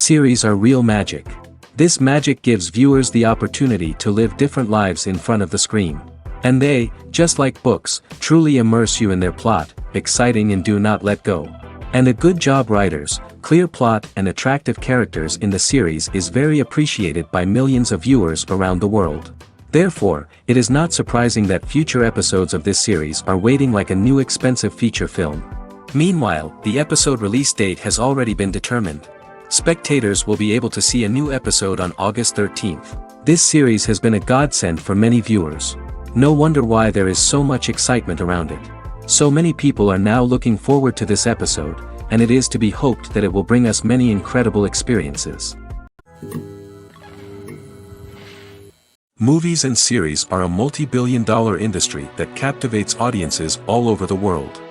Series are real magic. This magic gives viewers the opportunity to live different lives in front of the screen. And they, just like books, truly immerse you in their plot, exciting and do not let go. And a good job writers, clear plot and attractive characters in the series is very appreciated by millions of viewers around the world. Therefore, it is not surprising that future episodes of this series are waiting like a new expensive feature film. Meanwhile, the episode release date has already been determined. Spectators will be able to see a new episode on August 13th. This series has been a godsend for many viewers. No wonder why there is so much excitement around it. So many people are now looking forward to this episode, and it is to be hoped that it will bring us many incredible experiences. Movies and series are a multi-billion-dollar industry that captivates audiences all over the world.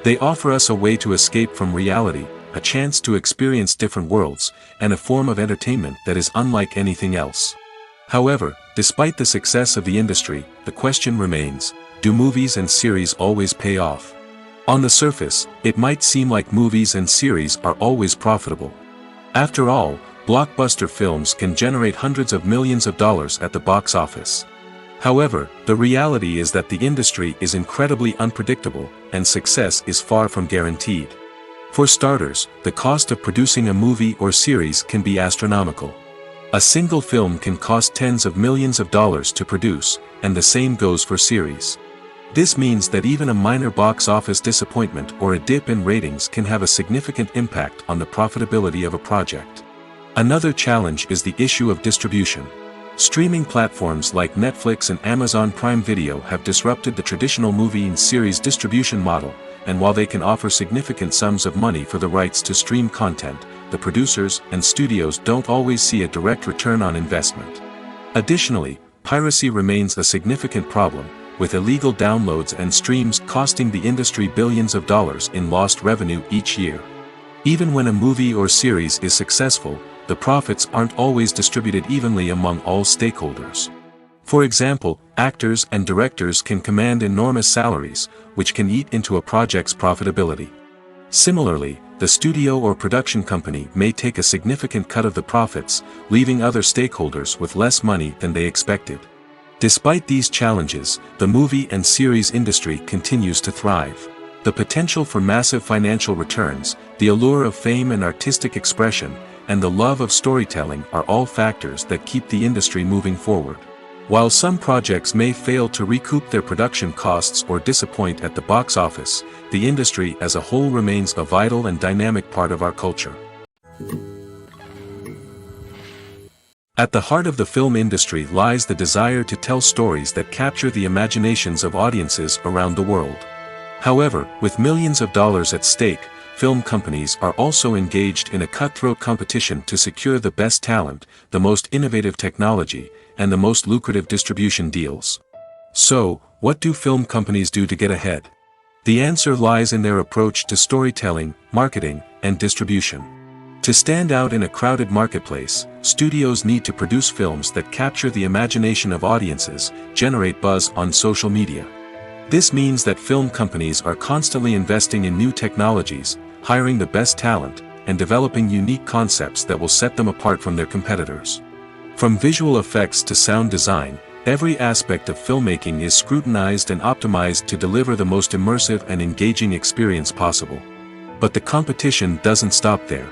They offer us a way to escape from reality, a chance to experience different worlds, and a form of entertainment that is unlike anything else. However, despite the success of the industry, the question remains, do movies and series always pay off? On the surface, it might seem like movies and series are always profitable. After all, blockbuster films can generate hundreds of millions of dollars at the box office. However, the reality is that the industry is incredibly unpredictable, and success is far from guaranteed. For starters, the cost of producing a movie or series can be astronomical. A single film can cost tens of millions of dollars to produce, and the same goes for series. This means that even a minor box office disappointment or a dip in ratings can have a significant impact on the profitability of a project. Another challenge is the issue of distribution. Streaming platforms like Netflix and Amazon Prime Video have disrupted the traditional movie and series distribution model, and while they can offer significant sums of money for the rights to stream content, the producers and studios don't always see a direct return on investment. Additionally, piracy remains a significant problem, with illegal downloads and streams costing the industry billions of dollars in lost revenue each year. Even when a movie or series is successful, the profits aren't always distributed evenly among all stakeholders. For example, actors and directors can command enormous salaries, which can eat into a project's profitability. Similarly, the studio or production company may take a significant cut of the profits, leaving other stakeholders with less money than they expected. Despite these challenges, the movie and series industry continues to thrive. The potential for massive financial returns, the allure of fame and artistic expression, and the love of storytelling are all factors that keep the industry moving forward. While some projects may fail to recoup their production costs or disappoint at the box office, the industry as a whole remains a vital and dynamic part of our culture. At the heart of the film industry lies the desire to tell stories that capture the imaginations of audiences around the world. However, with millions of dollars at stake, film companies are also engaged in a cutthroat competition to secure the best talent, the most innovative technology, and the most lucrative distribution deals. So, what do film companies do to get ahead? The answer lies in their approach to storytelling, marketing, and distribution. To stand out in a crowded marketplace, studios need to produce films that capture the imagination of audiences, generate buzz on social media. This means that film companies are constantly investing in new technologies, hiring the best talent, and developing unique concepts that will set them apart from their competitors. From visual effects to sound design, every aspect of filmmaking is scrutinized and optimized to deliver the most immersive and engaging experience possible. But the competition doesn't stop there.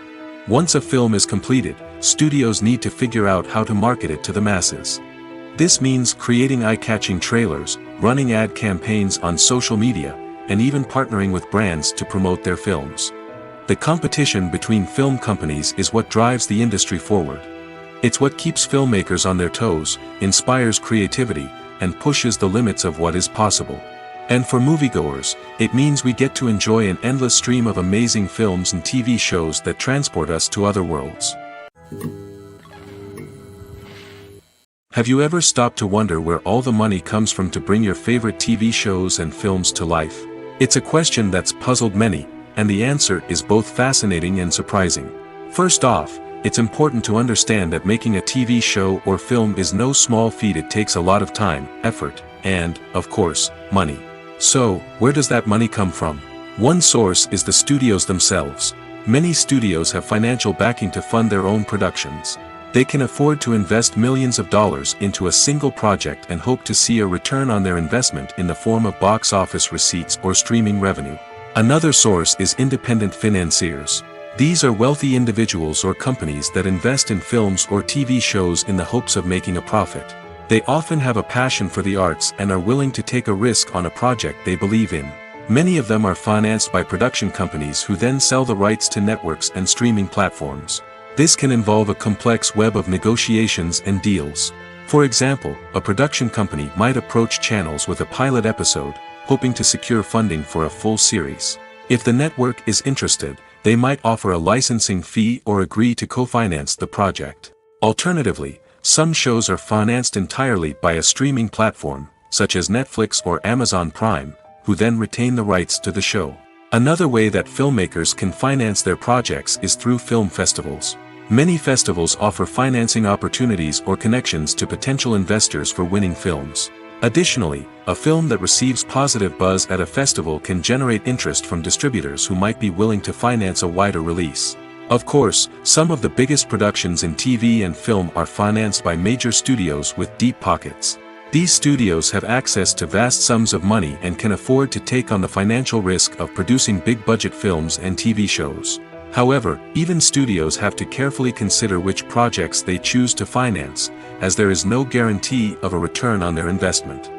Once a film is completed, studios need to figure out how to market it to the masses. This means creating eye-catching trailers, running ad campaigns on social media, and even partnering with brands to promote their films. The competition between film companies is what drives the industry forward. It's what keeps filmmakers on their toes, inspires creativity, and pushes the limits of what is possible. And for moviegoers, it means we get to enjoy an endless stream of amazing films and TV shows that transport us to other worlds. Have you ever stopped to wonder where all the money comes from to bring your favorite TV shows and films to life? It's a question that's puzzled many, and the answer is both fascinating and surprising. First off, it's important to understand that making a TV show or film is no small feat. It takes a lot of time, effort, and, of course, money. So, where does that money come from? One source is the studios themselves. Many studios have financial backing to fund their own productions. They can afford to invest millions of dollars into a single project and hope to see a return on their investment in the form of box office receipts or streaming revenue. Another source is independent financiers. These are wealthy individuals or companies that invest in films or TV shows in the hopes of making a profit. They often have a passion for the arts and are willing to take a risk on a project they believe in. Many of them are financed by production companies who then sell the rights to networks and streaming platforms. This can involve a complex web of negotiations and deals. For example, a production company might approach channels with a pilot episode, hoping to secure funding for a full series. If the network is interested, they might offer a licensing fee or agree to co-finance the project. Alternatively, some shows are financed entirely by a streaming platform, such as Netflix or Amazon Prime, who then retain the rights to the show. Another way that filmmakers can finance their projects is through film festivals. Many festivals offer financing opportunities or connections to potential investors for winning films. Additionally, a film that receives positive buzz at a festival can generate interest from distributors who might be willing to finance a wider release. Of course, some of the biggest productions in TV and film are financed by major studios with deep pockets. These studios have access to vast sums of money and can afford to take on the financial risk of producing big-budget films and TV shows. However, even studios have to carefully consider which projects they choose to finance, as there is no guarantee of a return on their investment.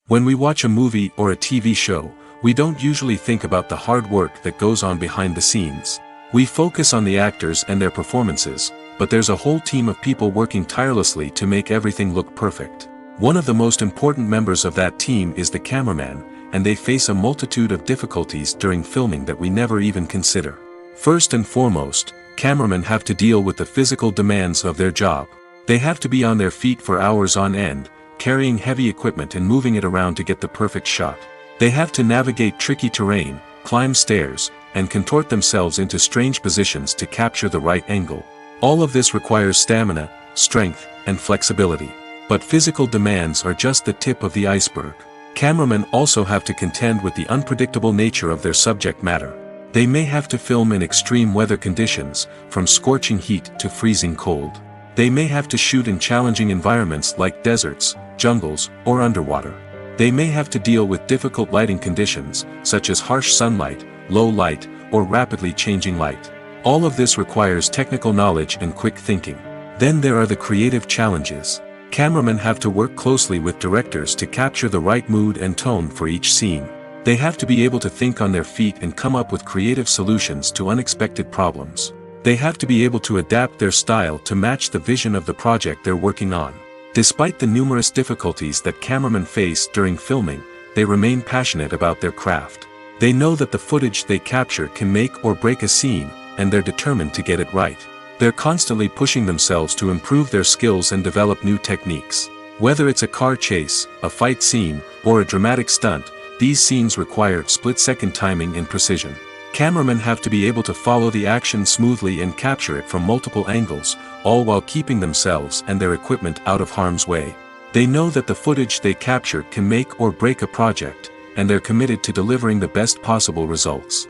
When we watch a movie or a TV show, we don't usually think about the hard work that goes on behind the scenes. We focus on the actors and their performances, but there's a whole team of people working tirelessly to make everything look perfect. One of the most important members of that team is the cameraman, and they face a multitude of difficulties during filming that we never even consider. First and foremost, cameramen have to deal with the physical demands of their job. They have to be on their feet for hours on end, carrying heavy equipment and moving it around to get the perfect shot. They have to navigate tricky terrain, climb stairs, and contort themselves into strange positions to capture the right angle. All of this requires stamina, strength, and flexibility. But physical demands are just the tip of the iceberg. Cameramen also have to contend with the unpredictable nature of their subject matter. They may have to film in extreme weather conditions, from scorching heat to freezing cold. They may have to shoot in challenging environments like deserts, jungles, or underwater. They may have to deal with difficult lighting conditions, such as harsh sunlight, low light, or rapidly changing light. All of this requires technical knowledge and quick thinking. Then there are the creative challenges. Cameramen have to work closely with directors to capture the right mood and tone for each scene. They have to be able to think on their feet and come up with creative solutions to unexpected problems. They have to be able to adapt their style to match the vision of the project they're working on. Despite the numerous difficulties that cameramen face during filming, they remain passionate about their craft. They know that the footage they capture can make or break a scene, and they're determined to get it right. They're constantly pushing themselves to improve their skills and develop new techniques. Whether it's a car chase, a fight scene, or a dramatic stunt, these scenes require split-second timing and precision. Cameramen have to be able to follow the action smoothly and capture it from multiple angles, all while keeping themselves and their equipment out of harm's way. They know that the footage they capture can make or break a project, and they're committed to delivering the best possible results.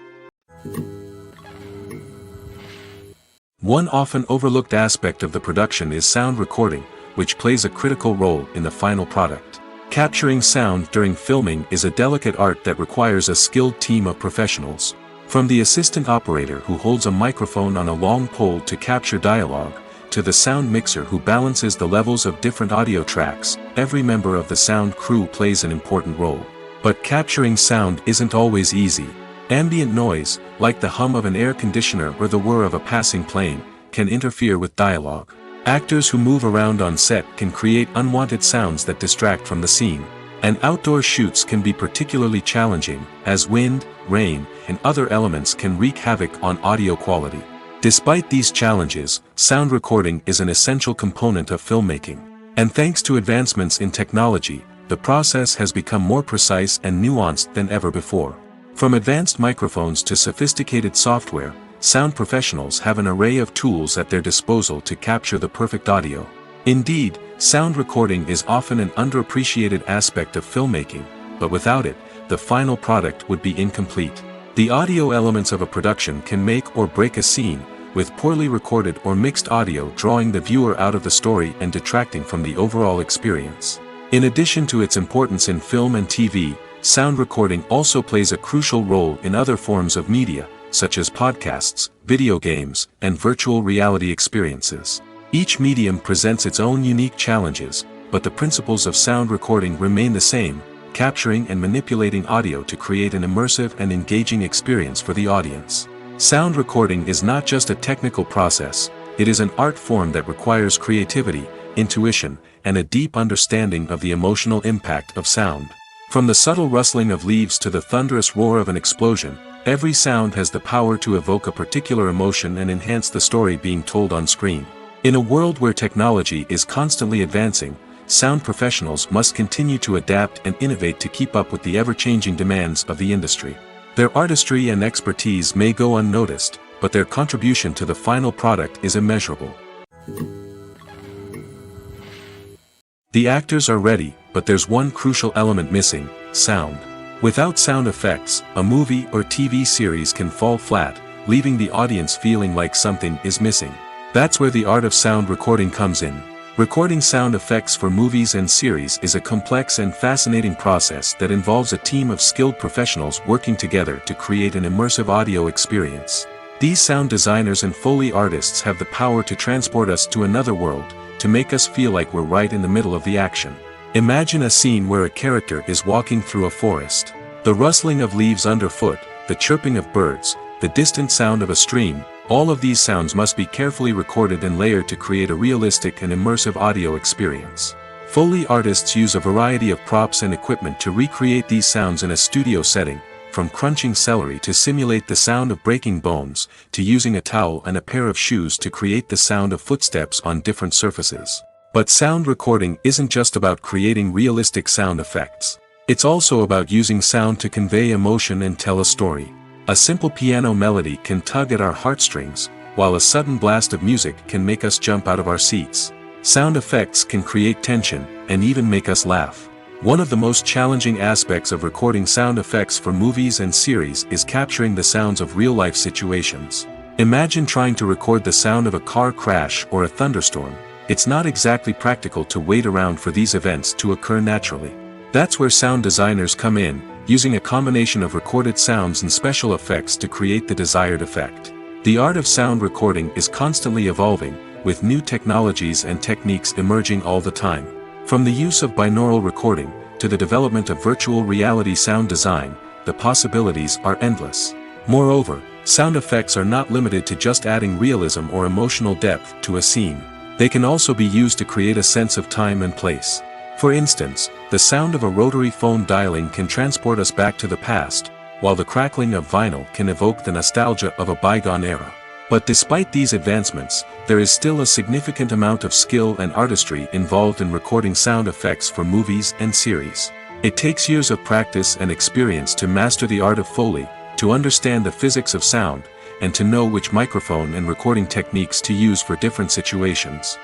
One often overlooked aspect of the production is sound recording, which plays a critical role in the final product. Capturing sound during filming is a delicate art that requires a skilled team of professionals. From the assistant operator who holds a microphone on a long pole to capture dialogue, to the sound mixer who balances the levels of different audio tracks, every member of the sound crew plays an important role. But capturing sound isn't always easy. Ambient noise, like the hum of an air conditioner or the whir of a passing plane, can interfere with dialogue. Actors who move around on set can create unwanted sounds that distract from the scene. And outdoor shoots can be particularly challenging, as wind, rain, and other elements can wreak havoc on audio quality. Despite these challenges, sound recording is an essential component of filmmaking. And thanks to advancements in technology, the process has become more precise and nuanced than ever before. From advanced microphones to sophisticated software, sound professionals have an array of tools at their disposal to capture the perfect audio. Indeed, sound recording is often an underappreciated aspect of filmmaking, but without it, the final product would be incomplete. The audio elements of a production can make or break a scene, with poorly recorded or mixed audio drawing the viewer out of the story and detracting from the overall experience. In addition to its importance in film and TV, sound recording also plays a crucial role in other forms of media, such as podcasts, video games, and virtual reality experiences. Each medium presents its own unique challenges, but the principles of sound recording remain the same, capturing and manipulating audio to create an immersive and engaging experience for the audience. Sound recording is not just a technical process, it is an art form that requires creativity, intuition, and a deep understanding of the emotional impact of sound. From the subtle rustling of leaves to the thunderous roar of an explosion, every sound has the power to evoke a particular emotion and enhance the story being told on screen. In a world where technology is constantly advancing, sound professionals must continue to adapt and innovate to keep up with the ever-changing demands of the industry. Their artistry and expertise may go unnoticed, but their contribution to the final product is immeasurable. The actors are ready, but there's one crucial element missing: sound. Without sound effects, a movie or TV series can fall flat, leaving the audience feeling like something is missing. That's where the art of sound recording comes in. Recording sound effects for movies and series is a complex and fascinating process that involves a team of skilled professionals working together to create an immersive audio experience. These sound designers and Foley artists have the power to transport us to another world, to make us feel like we're right in the middle of the action. Imagine a scene where a character is walking through a forest. The rustling of leaves underfoot, the chirping of birds, the distant sound of a stream, all of these sounds must be carefully recorded and layered to create a realistic and immersive audio experience. Foley artists use a variety of props and equipment to recreate these sounds in a studio setting, from crunching celery to simulate the sound of breaking bones, to using a towel and a pair of shoes to create the sound of footsteps on different surfaces. But sound recording isn't just about creating realistic sound effects. It's also about using sound to convey emotion and tell a story. A simple piano melody can tug at our heartstrings, while a sudden blast of music can make us jump out of our seats. Sound effects can create tension, and even make us laugh. One of the most challenging aspects of recording sound effects for movies and series is capturing the sounds of real-life situations. Imagine trying to record the sound of a car crash or a thunderstorm. It's not exactly practical to wait around for these events to occur naturally. That's where sound designers come in, using a combination of recorded sounds and special effects to create the desired effect. The art of sound recording is constantly evolving, with new technologies and techniques emerging all the time. From the use of binaural recording, to the development of virtual reality sound design, the possibilities are endless. Moreover, sound effects are not limited to just adding realism or emotional depth to a scene. They can also be used to create a sense of time and place. For instance, the sound of a rotary phone dialing can transport us back to the past, while the crackling of vinyl can evoke the nostalgia of a bygone era. But despite these advancements, there is still a significant amount of skill and artistry involved in recording sound effects for movies and series. It takes years of practice and experience to master the art of Foley, to understand the physics of sound, and to know which microphone and recording techniques to use for different situations.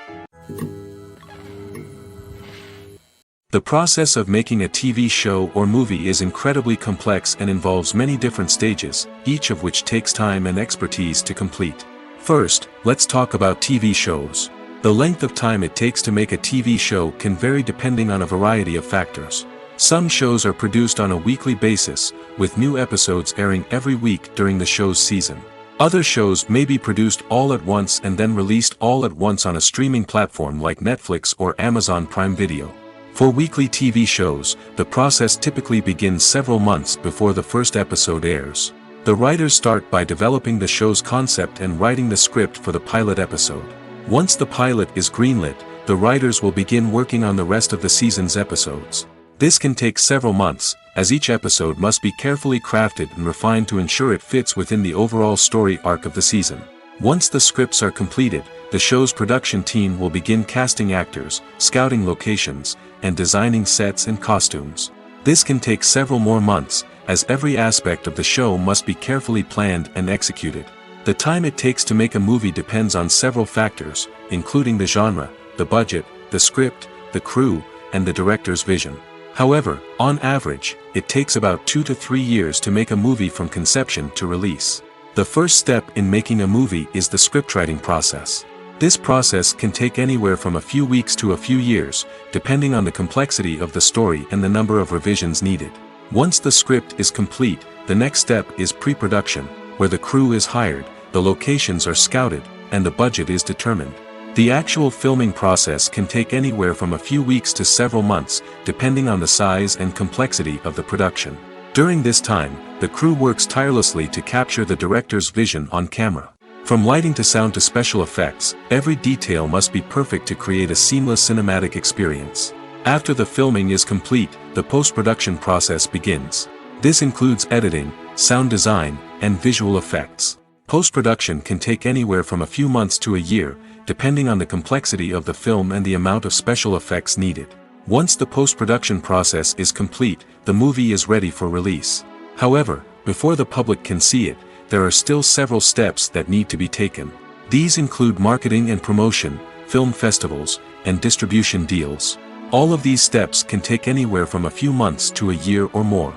The process of making a TV show or movie is incredibly complex and involves many different stages, each of which takes time and expertise to complete. First, let's talk about TV shows. The length of time it takes to make a TV show can vary depending on a variety of factors. Some shows are produced on a weekly basis, with new episodes airing every week during the show's season. Other shows may be produced all at once and then released all at once on a streaming platform like Netflix or Amazon Prime Video. For weekly TV shows, the process typically begins several months before the first episode airs. The writers start by developing the show's concept and writing the script for the pilot episode. Once the pilot is greenlit, the writers will begin working on the rest of the season's episodes. This can take several months, as each episode must be carefully crafted and refined to ensure it fits within the overall story arc of the season. Once the scripts are completed, the show's production team will begin casting actors, scouting locations, and designing sets and costumes. This can take several more months, as every aspect of the show must be carefully planned and executed. The time it takes to make a movie depends on several factors, including the genre, the budget, the script, the crew, and the director's vision. However, on average, it takes about 2 to 3 years to make a movie from conception to release. The first step in making a movie is the scriptwriting process. This process can take anywhere from a few weeks to a few years, depending on the complexity of the story and the number of revisions needed. Once the script is complete, the next step is pre-production, where the crew is hired, the locations are scouted, and the budget is determined. The actual filming process can take anywhere from a few weeks to several months, depending on the size and complexity of the production. During this time, the crew works tirelessly to capture the director's vision on camera. From lighting to sound to special effects, every detail must be perfect to create a seamless cinematic experience. After the filming is complete, the post-production process begins. This includes editing, sound design, and visual effects. Post-production can take anywhere from a few months to a year, depending on the complexity of the film and the amount of special effects needed. Once the post-production process is complete, the movie is ready for release. However, before the public can see it, there are still several steps that need to be taken. These include marketing and promotion, film festivals, and distribution deals. All of these steps can take anywhere from a few months to a year or more.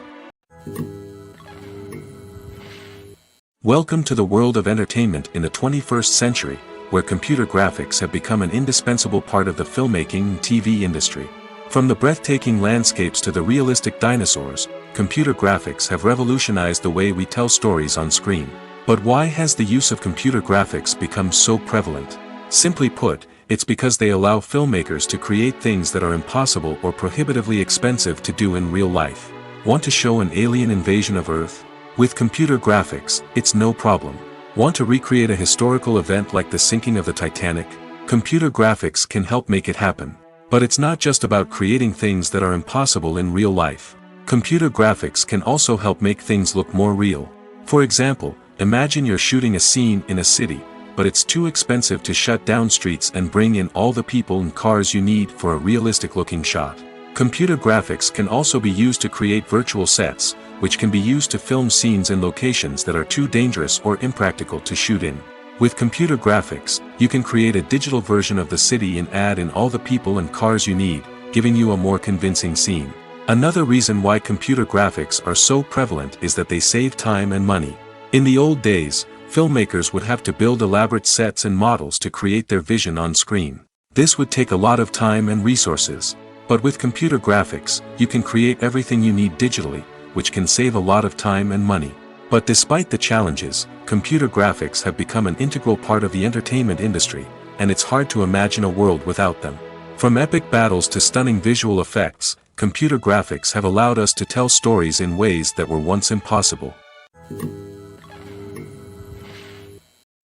Welcome to the world of entertainment in the 21st century, where computer graphics have become an indispensable part of the filmmaking and TV industry. From the breathtaking landscapes to the realistic dinosaurs, computer graphics have revolutionized the way we tell stories on screen. But why has the use of computer graphics become so prevalent? Simply put, it's because they allow filmmakers to create things that are impossible or prohibitively expensive to do in real life. Want to show an alien invasion of Earth? With computer graphics, it's no problem. Want to recreate a historical event like the sinking of the Titanic? Computer graphics can help make it happen. But it's not just about creating things that are impossible in real life. Computer graphics can also help make things look more real. For example, imagine you're shooting a scene in a city, but it's too expensive to shut down streets and bring in all the people and cars you need for a realistic-looking shot. Computer graphics can also be used to create virtual sets, which can be used to film scenes in locations that are too dangerous or impractical to shoot in. With computer graphics, you can create a digital version of the city and add in all the people and cars you need, giving you a more convincing scene. Another reason why computer graphics are so prevalent is that they save time and money. In the old days, filmmakers would have to build elaborate sets and models to create their vision on screen. This would take a lot of time and resources. But with computer graphics, you can create everything you need digitally, which can save a lot of time and money. But despite the challenges, computer graphics have become an integral part of the entertainment industry, and it's hard to imagine a world without them. From epic battles to stunning visual effects, computer graphics have allowed us to tell stories in ways that were once impossible.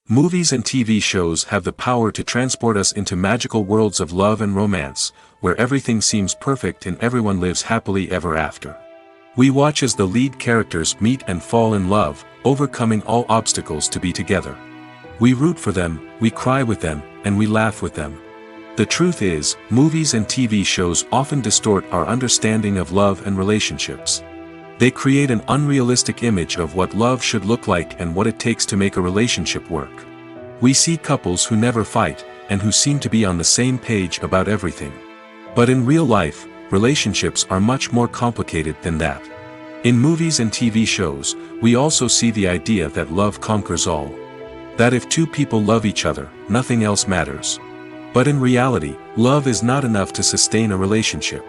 Movies and TV shows have the power to transport us into magical worlds of love and romance, where everything seems perfect and everyone lives happily ever after. We watch as the lead characters meet and fall in love, overcoming all obstacles to be together. We root for them, we cry with them, and we laugh with them. The truth is, movies and TV shows often distort our understanding of love and relationships. They create an unrealistic image of what love should look like and what it takes to make a relationship work. We see couples who never fight, and who seem to be on the same page about everything. But in real life, relationships are much more complicated than that. In movies and TV shows, we also see the idea that love conquers all. That if two people love each other, nothing else matters. But in reality, love is not enough to sustain a relationship.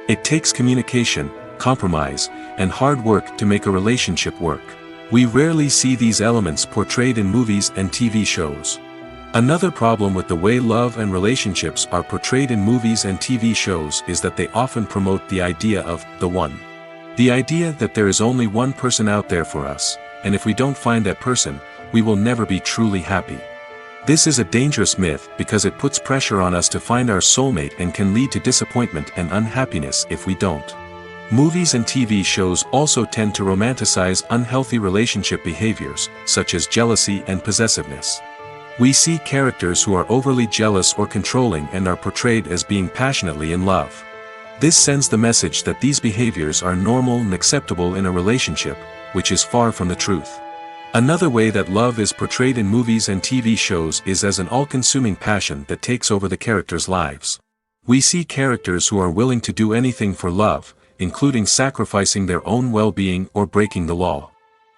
It takes communication, compromise, and hard work to make a relationship work. We rarely see these elements portrayed in movies and TV shows. Another problem with the way love and relationships are portrayed in movies and TV shows is that they often promote the idea of the one. The idea that there is only one person out there for us, and if we don't find that person, we will never be truly happy. This is a dangerous myth because it puts pressure on us to find our soulmate and can lead to disappointment and unhappiness if we don't. Movies and TV shows also tend to romanticize unhealthy relationship behaviors, such as jealousy and possessiveness. We see characters who are overly jealous or controlling and are portrayed as being passionately in love. This sends the message that these behaviors are normal and acceptable in a relationship, which is far from the truth. Another way that love is portrayed in movies and TV shows is as an all-consuming passion that takes over the characters' lives. We see characters who are willing to do anything for love, including sacrificing their own well-being or breaking the law.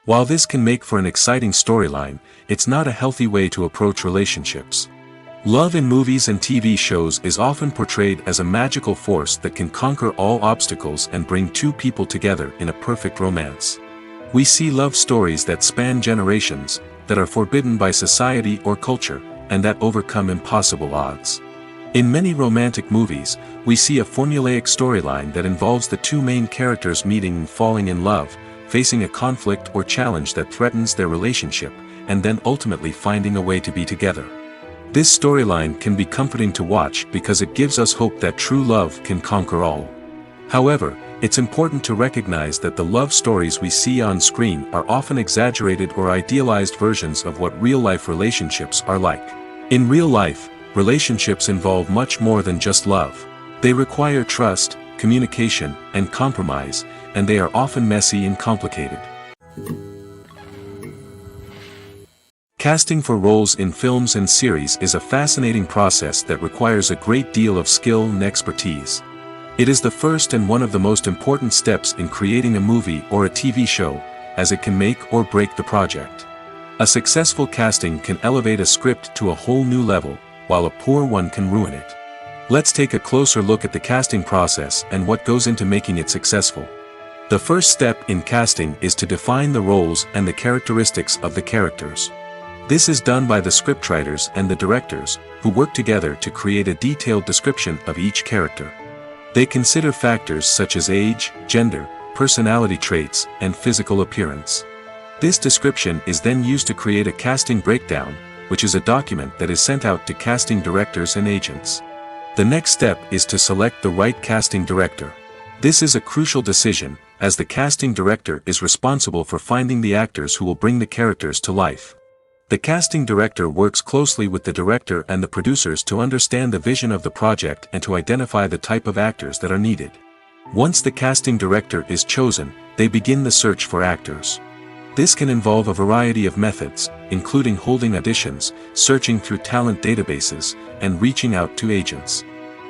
While this can make for an exciting storyline, it's not a healthy way to approach relationships. Love in movies and TV shows is often portrayed as a magical force that can conquer all obstacles and bring two people together in a perfect romance. We see love stories that span generations, that are forbidden by society or culture, and that overcome impossible odds. In many romantic movies, we see a formulaic storyline that involves the two main characters meeting and falling in love, facing a conflict or challenge that threatens their relationship, and then ultimately finding a way to be together. This storyline can be comforting to watch because it gives us hope that true love can conquer all. However, it's important to recognize that the love stories we see on screen are often exaggerated or idealized versions of what real-life relationships are like. In real life, relationships involve much more than just love. They require trust, communication, and compromise, and they are often messy and complicated. Casting for roles in films and series is a fascinating process that requires a great deal of skill and expertise. It is the first and one of the most important steps in creating a movie or a TV show, as it can make or break the project. A successful casting can elevate a script to a whole new level, while a poor one can ruin it. Let's take a closer look at the casting process and what goes into making it successful. The first step in casting is to define the roles and the characteristics of the characters. This is done by the scriptwriters and the directors, who work together to create a detailed description of each character. They consider factors such as age, gender, personality traits, and physical appearance. This description is then used to create a casting breakdown, which is a document that is sent out to casting directors and agents. The next step is to select the right casting director. This is a crucial decision, as the casting director is responsible for finding the actors who will bring the characters to life. The casting director works closely with the director and the producers to understand the vision of the project and to identify the type of actors that are needed. Once the casting director is chosen, they begin the search for actors. This can involve a variety of methods, including holding auditions, searching through talent databases, and reaching out to agents.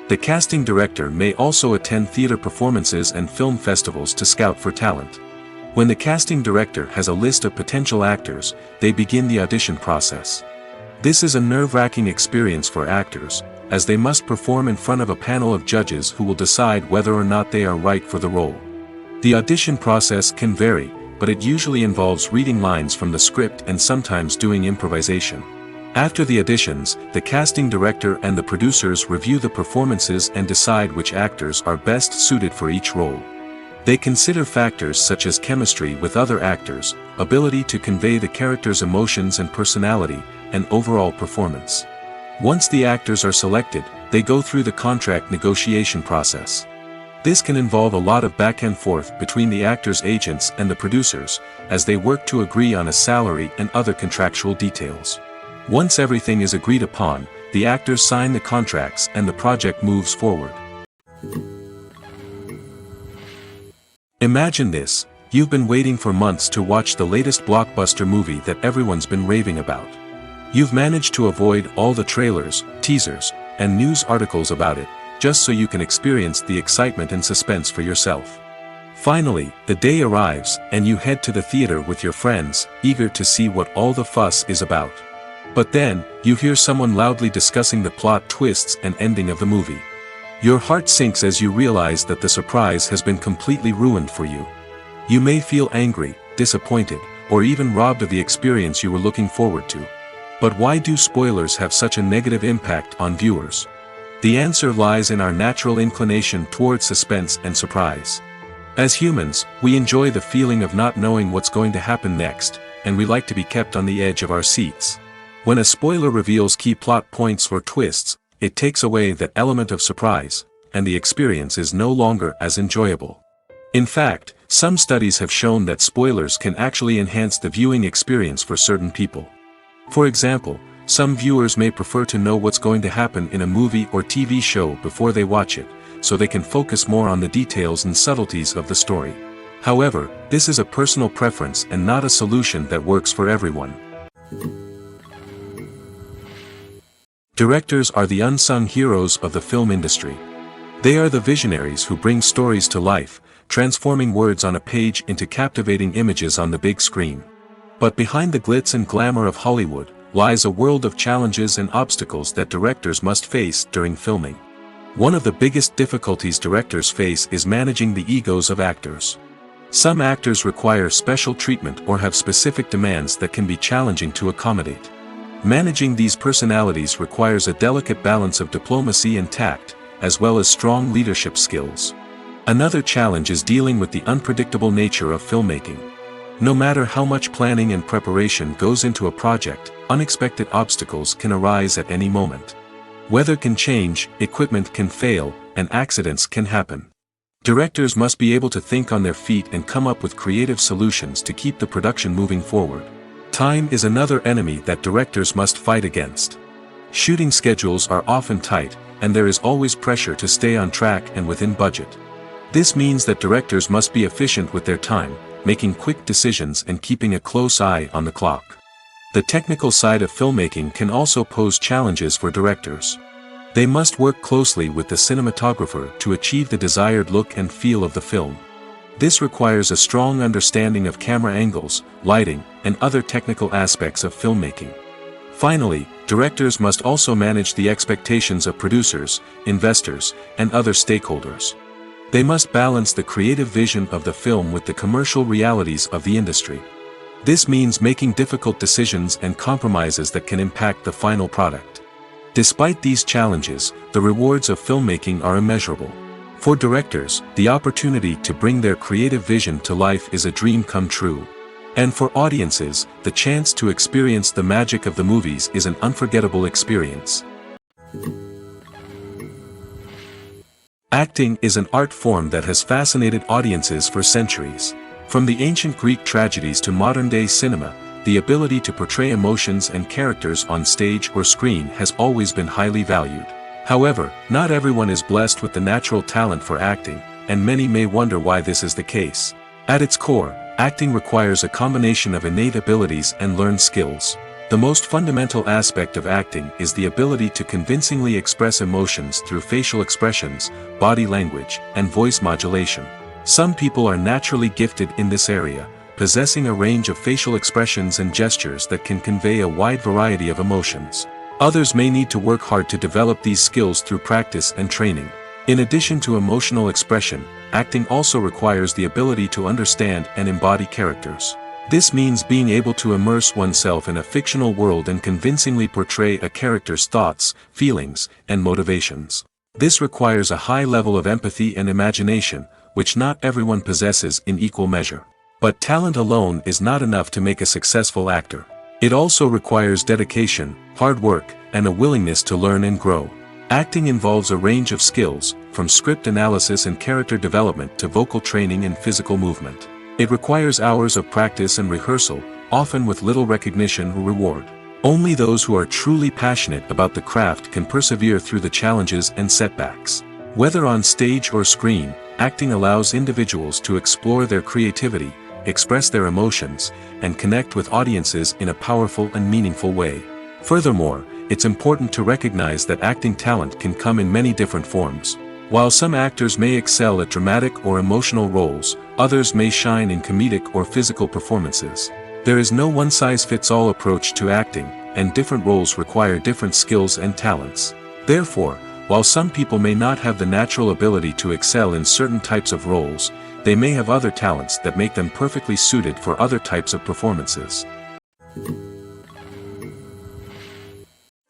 The casting director may also attend theater performances and film festivals to scout for talent. When the casting director has a list of potential actors, they begin the audition process. This is a nerve-wracking experience for actors, as they must perform in front of a panel of judges who will decide whether or not they are right for the role. The audition process can vary, but it usually involves reading lines from the script and sometimes doing improvisation. After the auditions, the casting director and the producers review the performances and decide which actors are best suited for each role. They consider factors such as chemistry with other actors, ability to convey the character's emotions and personality, and overall performance. Once the actors are selected, they go through the contract negotiation process. This can involve a lot of back and forth between the actors' agents and the producers, as they work to agree on a salary and other contractual details. Once everything is agreed upon, the actors sign the contracts and the project moves forward. Imagine this: you've been waiting for months to watch the latest blockbuster movie that everyone's been raving about. You've managed to avoid all the trailers, teasers, and news articles about it, just so you can experience the excitement and suspense for yourself. Finally, the day arrives, and you head to the theater with your friends, eager to see what all the fuss is about. But then, you hear someone loudly discussing the plot twists and ending of the movie. Your heart sinks as you realize that the surprise has been completely ruined for you. You may feel angry, disappointed, or even robbed of the experience you were looking forward to. But why do spoilers have such a negative impact on viewers? The answer lies in our natural inclination towards suspense and surprise. As humans, we enjoy the feeling of not knowing what's going to happen next, and we like to be kept on the edge of our seats. When a spoiler reveals key plot points or twists, it takes away that element of surprise, and the experience is no longer as enjoyable. In fact, some studies have shown that spoilers can actually enhance the viewing experience for certain people. For example, some viewers may prefer to know what's going to happen in a movie or TV show before they watch it, so they can focus more on the details and subtleties of the story. However, this is a personal preference and not a solution that works for everyone. Directors are the unsung heroes of the film industry. They are the visionaries who bring stories to life, transforming words on a page into captivating images on the big screen. But behind the glitz and glamour of Hollywood, lies a world of challenges and obstacles that directors must face during filming. One of the biggest difficulties directors face is managing the egos of actors. Some actors require special treatment or have specific demands that can be challenging to accommodate. Managing these personalities requires a delicate balance of diplomacy and tact, as well as strong leadership skills. Another challenge is dealing with the unpredictable nature of filmmaking. No matter how much planning and preparation goes into a project, unexpected obstacles can arise at any moment. Weather can change, equipment can fail, and accidents can happen. Directors must be able to think on their feet and come up with creative solutions to keep the production moving forward. Time is another enemy that directors must fight against. Shooting schedules are often tight, and there is always pressure to stay on track and within budget. This means that directors must be efficient with their time, making quick decisions and keeping a close eye on the clock. The technical side of filmmaking can also pose challenges for directors. They must work closely with the cinematographer to achieve the desired look and feel of the film. This requires a strong understanding of camera angles, lighting, and other technical aspects of filmmaking. Finally, directors must also manage the expectations of producers, investors, and other stakeholders. They must balance the creative vision of the film with the commercial realities of the industry. This means making difficult decisions and compromises that can impact the final product. Despite these challenges, the rewards of filmmaking are immeasurable. For directors, the opportunity to bring their creative vision to life is a dream come true. And for audiences, the chance to experience the magic of the movies is an unforgettable experience. Acting is an art form that has fascinated audiences for centuries. From the ancient Greek tragedies to modern-day cinema, the ability to portray emotions and characters on stage or screen has always been highly valued. However, not everyone is blessed with the natural talent for acting, and many may wonder why this is the case. At its core, acting requires a combination of innate abilities and learned skills. The most fundamental aspect of acting is the ability to convincingly express emotions through facial expressions, body language, and voice modulation. Some people are naturally gifted in this area, possessing a range of facial expressions and gestures that can convey a wide variety of emotions. Others may need to work hard to develop these skills through practice and training. In addition to emotional expression, acting also requires the ability to understand and embody characters. This means being able to immerse oneself in a fictional world and convincingly portray a character's thoughts, feelings, and motivations. This requires a high level of empathy and imagination, which not everyone possesses in equal measure. But talent alone is not enough to make a successful actor. It also requires dedication, hard work, and a willingness to learn and grow. Acting involves a range of skills, from script analysis and character development to vocal training and physical movement. It requires hours of practice and rehearsal, often with little recognition or reward. Only those who are truly passionate about the craft can persevere through the challenges and setbacks. Whether on stage or screen, acting allows individuals to explore their creativity, express their emotions, and connect with audiences in a powerful and meaningful way. Furthermore, it's important to recognize that acting talent can come in many different forms. While some actors may excel at dramatic or emotional roles, others may shine in comedic or physical performances. There is no one-size-fits-all approach to acting, and different roles require different skills and talents. Therefore, while some people may not have the natural ability to excel in certain types of roles, they may have other talents that make them perfectly suited for other types of performances.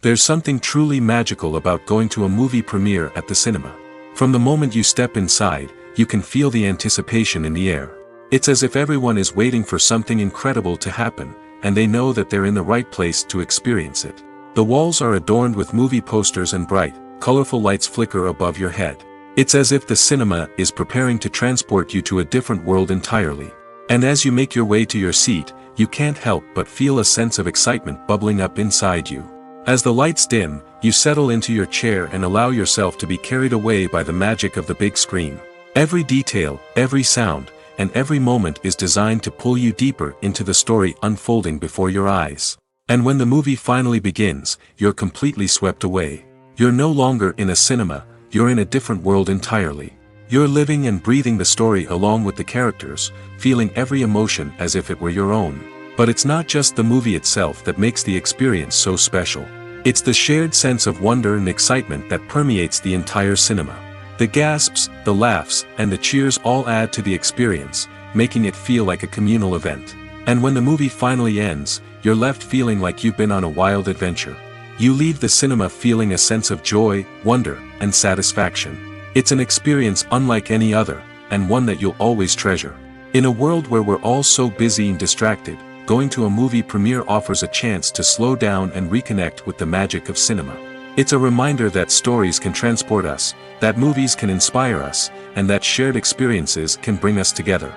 There's something truly magical about going to a movie premiere at the cinema. From the moment you step inside, you can feel the anticipation in the air. It's as if everyone is waiting for something incredible to happen, and they know that they're in the right place to experience it. The walls are adorned with movie posters and bright, colorful lights flicker above your head. It's as if the cinema is preparing to transport you to a different world entirely. And as you make your way to your seat, you can't help but feel a sense of excitement bubbling up inside you. As the lights dim, you settle into your chair and allow yourself to be carried away by the magic of the big screen. Every detail, every sound, and every moment is designed to pull you deeper into the story unfolding before your eyes. And when the movie finally begins, you're completely swept away. You're no longer in a cinema, you're in a different world entirely. You're living and breathing the story along with the characters, feeling every emotion as if it were your own. But it's not just the movie itself that makes the experience so special. It's the shared sense of wonder and excitement that permeates the entire cinema. The gasps, the laughs, and the cheers all add to the experience, making it feel like a communal event. And when the movie finally ends, you're left feeling like you've been on a wild adventure. You leave the cinema feeling a sense of joy, wonder, and satisfaction. It's an experience unlike any other, and one that you'll always treasure. In a world where we're all so busy and distracted, going to a movie premiere offers a chance to slow down and reconnect with the magic of cinema. It's a reminder that stories can transport us, that movies can inspire us, and that shared experiences can bring us together.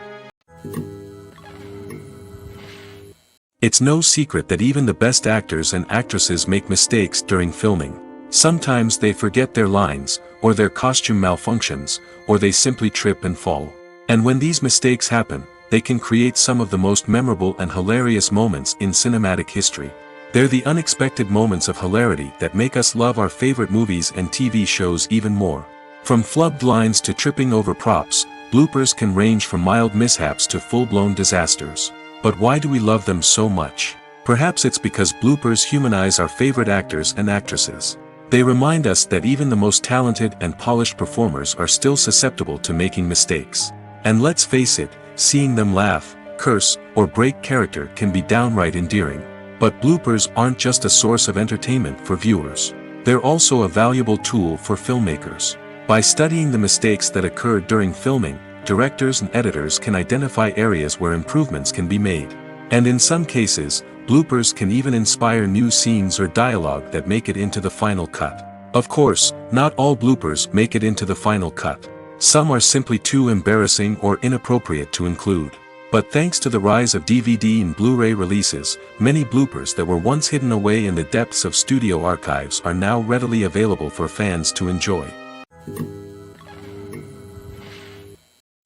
It's no secret that even the best actors and actresses make mistakes during filming. Sometimes they forget their lines, or their costume malfunctions, or they simply trip and fall. And when these mistakes happen, they can create some of the most memorable and hilarious moments in cinematic history. They're the unexpected moments of hilarity that make us love our favorite movies and TV shows even more. From flubbed lines to tripping over props, bloopers can range from mild mishaps to full-blown disasters. But why do we love them so much? Perhaps it's because bloopers humanize our favorite actors and actresses. They remind us that even the most talented and polished performers are still susceptible to making mistakes. And let's face it, seeing them laugh, curse, or break character can be downright endearing. But bloopers aren't just a source of entertainment for viewers. They're also a valuable tool for filmmakers. By studying the mistakes that occurred during filming, directors and editors can identify areas where improvements can be made. And in some cases, bloopers can even inspire new scenes or dialogue that make it into the final cut. Of course, not all bloopers make it into the final cut. Some are simply too embarrassing or inappropriate to include. But thanks to the rise of DVD and Blu-ray releases, many bloopers that were once hidden away in the depths of studio archives are now readily available for fans to enjoy.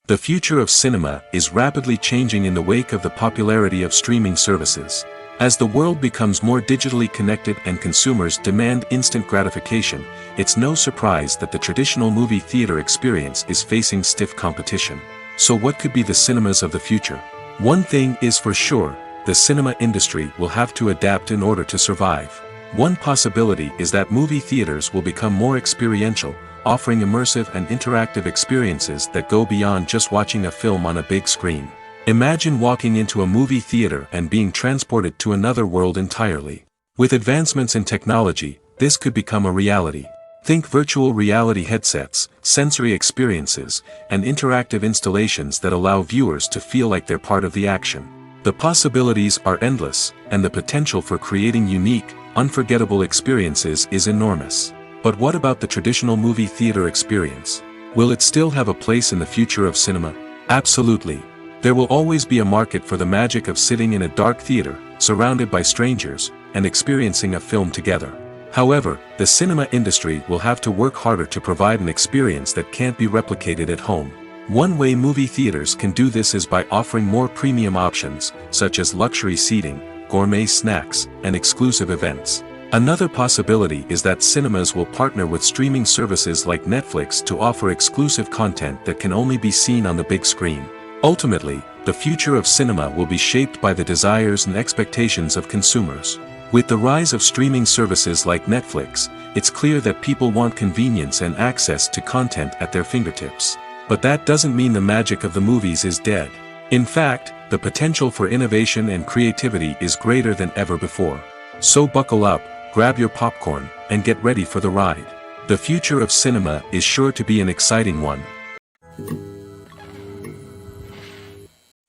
The future of cinema is rapidly changing in the wake of the popularity of streaming services. As the world becomes more digitally connected and consumers demand instant gratification, it's no surprise that the traditional movie theater experience is facing stiff competition. So what could be the cinemas of the future? One thing is for sure, the cinema industry will have to adapt in order to survive. One possibility is that movie theaters will become more experiential, offering immersive and interactive experiences that go beyond just watching a film on a big screen. Imagine walking into a movie theater and being transported to another world entirely. With advancements in technology, this could become a reality. Think virtual reality headsets, sensory experiences, and interactive installations that allow viewers to feel like they're part of the action. The possibilities are endless, and the potential for creating unique, unforgettable experiences is enormous. But what about the traditional movie theater experience? Will it still have a place in the future of cinema? Absolutely. There will always be a market for the magic of sitting in a dark theater, surrounded by strangers, and experiencing a film together. However, the cinema industry will have to work harder to provide an experience that can't be replicated at home. One way movie theaters can do this is by offering more premium options, such as luxury seating, gourmet snacks, and exclusive events. Another possibility is that cinemas will partner with streaming services like Netflix to offer exclusive content that can only be seen on the big screen. Ultimately, the future of cinema will be shaped by the desires and expectations of consumers. With the rise of streaming services like Netflix, it's clear that people want convenience and access to content at their fingertips. But that doesn't mean the magic of the movies is dead. In fact, the potential for innovation and creativity is greater than ever before. So buckle up, grab your popcorn, and get ready for the ride. The future of cinema is sure to be an exciting one.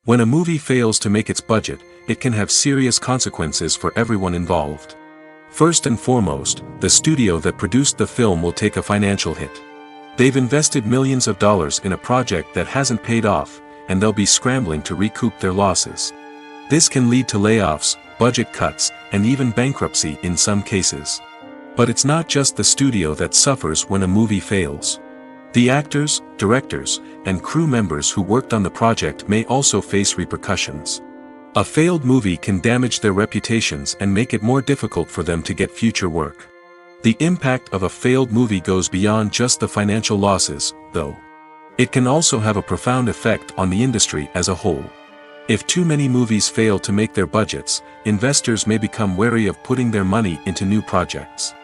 When a movie fails to make its budget, it can have serious consequences for everyone involved. First and foremost, the studio that produced the film will take a financial hit. They've invested millions of dollars in a project that hasn't paid off, and they'll be scrambling to recoup their losses. This can lead to layoffs, budget cuts, and even bankruptcy in some cases. But it's not just the studio that suffers when a movie fails. The actors, directors, and crew members who worked on the project may also face repercussions. A failed movie can damage their reputations and make it more difficult for them to get future work. The impact of a failed movie goes beyond just the financial losses, though. It can also have a profound effect on the industry as a whole. If too many movies fail to make their budgets, investors may become wary of putting their money into new projects.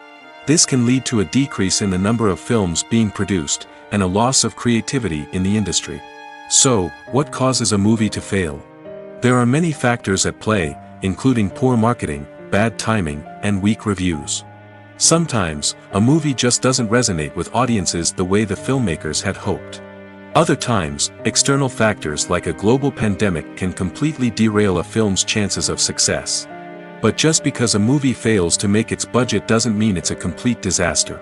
This can lead to a decrease in the number of films being produced, and a loss of creativity in the industry. So, what causes a movie to fail? There are many factors at play, including poor marketing, bad timing, and weak reviews. Sometimes, a movie just doesn't resonate with audiences the way the filmmakers had hoped. Other times, external factors like a global pandemic can completely derail a film's chances of success. But just because a movie fails to make its budget doesn't mean it's a complete disaster.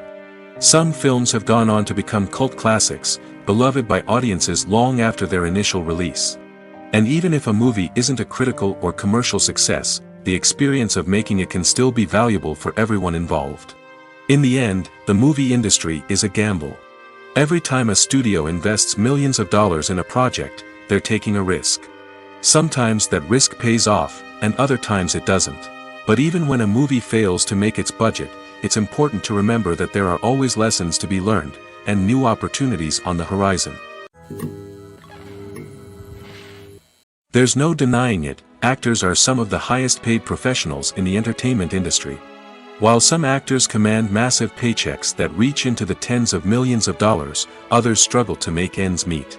Some films have gone on to become cult classics, beloved by audiences long after their initial release. And even if a movie isn't a critical or commercial success, the experience of making it can still be valuable for everyone involved. In the end, the movie industry is a gamble. Every time a studio invests millions of dollars in a project, they're taking a risk. Sometimes that risk pays off, and other times it doesn't. But even when a movie fails to make its budget, it's important to remember that there are always lessons to be learned, and new opportunities on the horizon. There's no denying it, actors are some of the highest paid professionals in the entertainment industry. While some actors command massive paychecks that reach into the tens of millions of dollars, others struggle to make ends meet.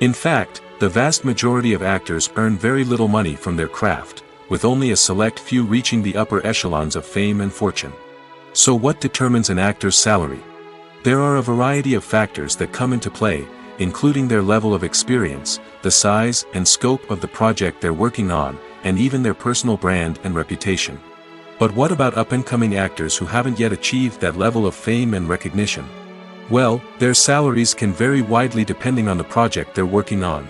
In fact, the vast majority of actors earn very little money from their craft, with only a select few reaching the upper echelons of fame and fortune. So what determines an actor's salary? There are a variety of factors that come into play, including their level of experience, the size and scope of the project they're working on, and even their personal brand and reputation. But what about up-and-coming actors who haven't yet achieved that level of fame and recognition? Well, their salaries can vary widely depending on the project they're working on.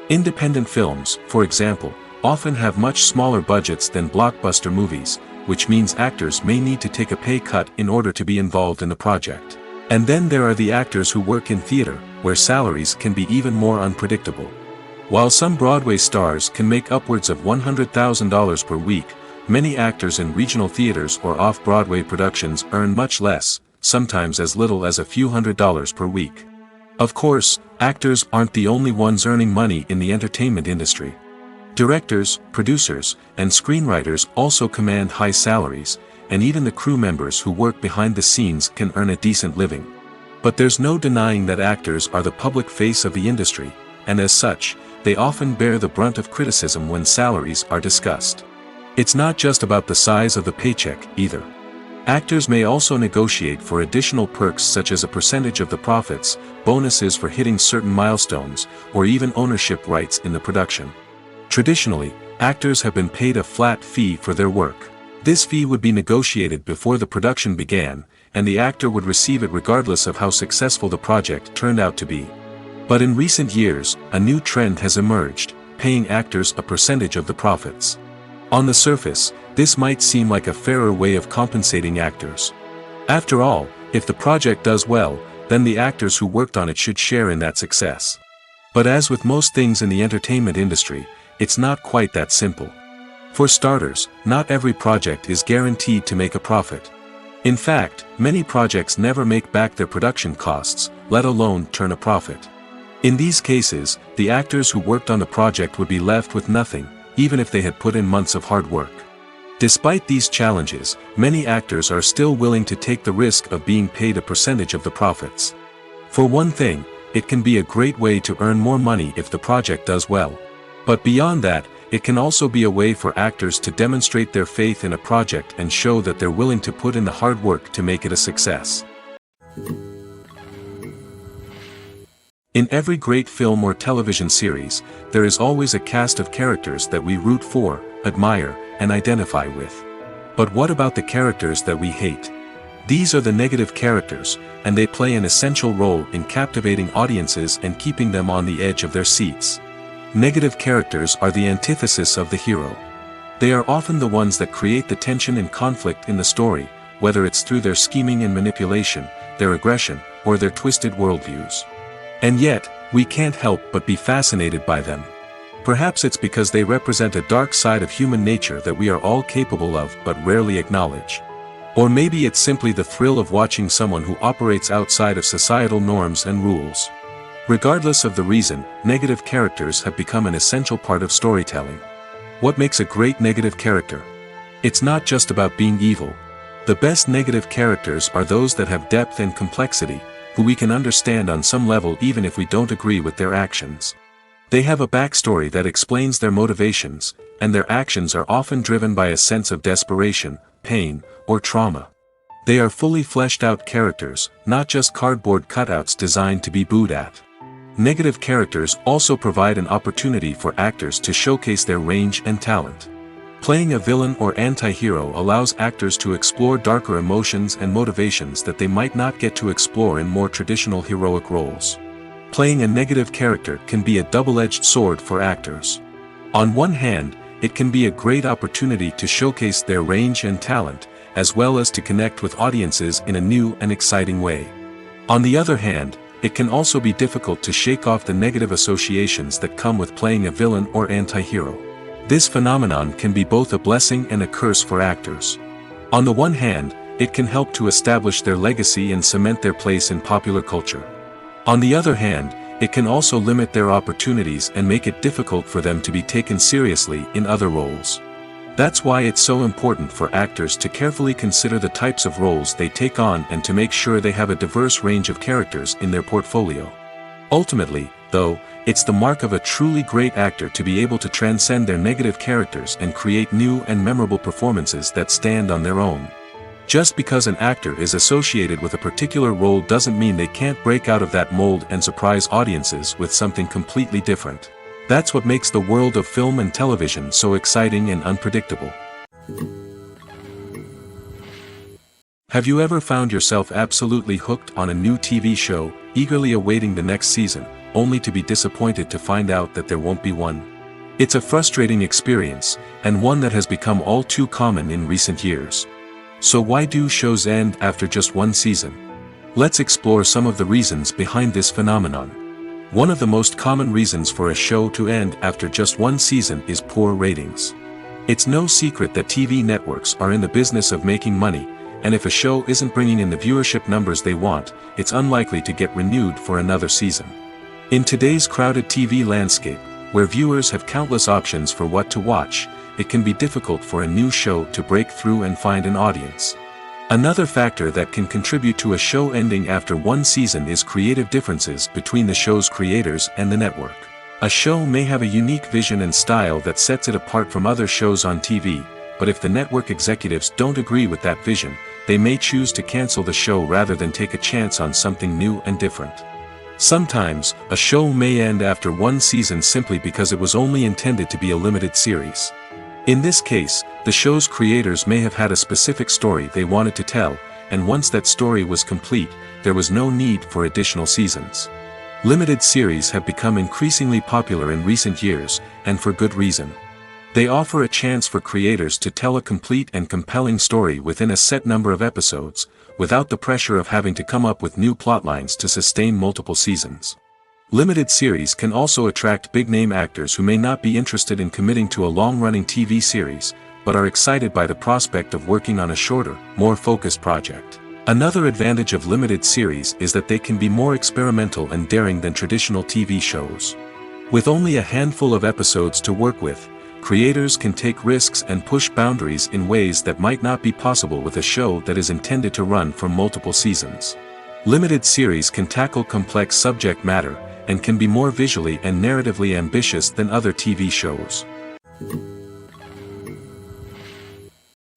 Independent films, for example, often have much smaller budgets than blockbuster movies, which means actors may need to take a pay cut in order to be involved in the project. And then there are the actors who work in theater, where salaries can be even more unpredictable. While some Broadway stars can make upwards of $100,000 per week, many actors in regional theaters or off-Broadway productions earn much less, sometimes as little as a few $100s per week. Of course, actors aren't the only ones earning money in the entertainment industry. Directors, producers, and screenwriters also command high salaries, and even the crew members who work behind the scenes can earn a decent living. But there's no denying that actors are the public face of the industry, and as such, they often bear the brunt of criticism when salaries are discussed. It's not just about the size of the paycheck, either. Actors may also negotiate for additional perks such as a percentage of the profits, bonuses for hitting certain milestones, or even ownership rights in the production. Traditionally, actors have been paid a flat fee for their work. This fee would be negotiated before the production began, and the actor would receive it regardless of how successful the project turned out to be. But in recent years, a new trend has emerged, paying actors a percentage of the profits. On the surface, this might seem like a fairer way of compensating actors. After all, if the project does well, then the actors who worked on it should share in that success. But as with most things in the entertainment industry, it's not quite that simple. For starters, not every project is guaranteed to make a profit. In fact, many projects never make back their production costs, let alone turn a profit. In these cases, the actors who worked on the project would be left with nothing, even if they had put in months of hard work. Despite these challenges, many actors are still willing to take the risk of being paid a percentage of the profits. For one thing, it can be a great way to earn more money if the project does well. But beyond that, it can also be a way for actors to demonstrate their faith in a project and show that they're willing to put in the hard work to make it a success. In every great film or television series, there is always a cast of characters that we root for, admire, and identify with. But what about the characters that we hate? These are the negative characters, and they play an essential role in captivating audiences and keeping them on the edge of their seats. Negative characters are the antithesis of the hero. They are often the ones that create the tension and conflict in the story, whether it's through their scheming and manipulation, their aggression, or their twisted worldviews. And yet, we can't help but be fascinated by them. Perhaps it's because they represent a dark side of human nature that we are all capable of but rarely acknowledge. Or maybe it's simply the thrill of watching someone who operates outside of societal norms and rules. Regardless of the reason, negative characters have become an essential part of storytelling. What makes a great negative character? It's not just about being evil. The best negative characters are those that have depth and complexity, who we can understand on some level even if we don't agree with their actions. They have a backstory that explains their motivations, and their actions are often driven by a sense of desperation, pain, or trauma. They are fully fleshed out characters, not just cardboard cutouts designed to be booed at. Negative characters also provide an opportunity for actors to showcase their range and talent. Playing a villain or anti-hero allows actors to explore darker emotions and motivations that they might not get to explore in more traditional heroic roles. Playing a negative character can be a double-edged sword for actors. On one hand, it can be a great opportunity to showcase their range and talent, as well as to connect with audiences in a new and exciting way. On the other hand, it can also be difficult to shake off the negative associations that come with playing a villain or anti-hero. This phenomenon can be both a blessing and a curse for actors. On the one hand, it can help to establish their legacy and cement their place in popular culture. On the other hand, it can also limit their opportunities and make it difficult for them to be taken seriously in other roles. That's why it's so important for actors to carefully consider the types of roles they take on and to make sure they have a diverse range of characters in their portfolio. Ultimately, though, it's the mark of a truly great actor to be able to transcend their negative characters and create new and memorable performances that stand on their own. Just because an actor is associated with a particular role doesn't mean they can't break out of that mold and surprise audiences with something completely different. That's what makes the world of film and television so exciting and unpredictable. Have you ever found yourself absolutely hooked on a new TV show, eagerly awaiting the next season, only to be disappointed to find out that there won't be one? It's a frustrating experience, and one that has become all too common in recent years. So why do shows end after just one season? Let's explore some of the reasons behind this phenomenon. One of the most common reasons for a show to end after just one season is poor ratings. It's no secret that TV networks are in the business of making money, and if a show isn't bringing in the viewership numbers they want, it's unlikely to get renewed for another season. In today's crowded TV landscape, where viewers have countless options for what to watch, it can be difficult for a new show to break through and find an audience. Another factor that can contribute to a show ending after one season is creative differences between the show's creators and the network. A show may have a unique vision and style that sets it apart from other shows on TV, but if the network executives don't agree with that vision, they may choose to cancel the show rather than take a chance on something new and different. Sometimes, a show may end after one season simply because it was only intended to be a limited series. In this case, the show's creators may have had a specific story they wanted to tell, and once that story was complete, there was no need for additional seasons. Limited series have become increasingly popular in recent years, and for good reason. They offer a chance for creators to tell a complete and compelling story within a set number of episodes, without the pressure of having to come up with new plotlines to sustain multiple seasons. Limited series can also attract big-name actors who may not be interested in committing to a long-running TV series, but are excited by the prospect of working on a shorter, more focused project. Another advantage of limited series is that they can be more experimental and daring than traditional TV shows. With only a handful of episodes to work with, creators can take risks and push boundaries in ways that might not be possible with a show that is intended to run for multiple seasons. Limited series can tackle complex subject matter, and can be more visually and narratively ambitious than other TV shows.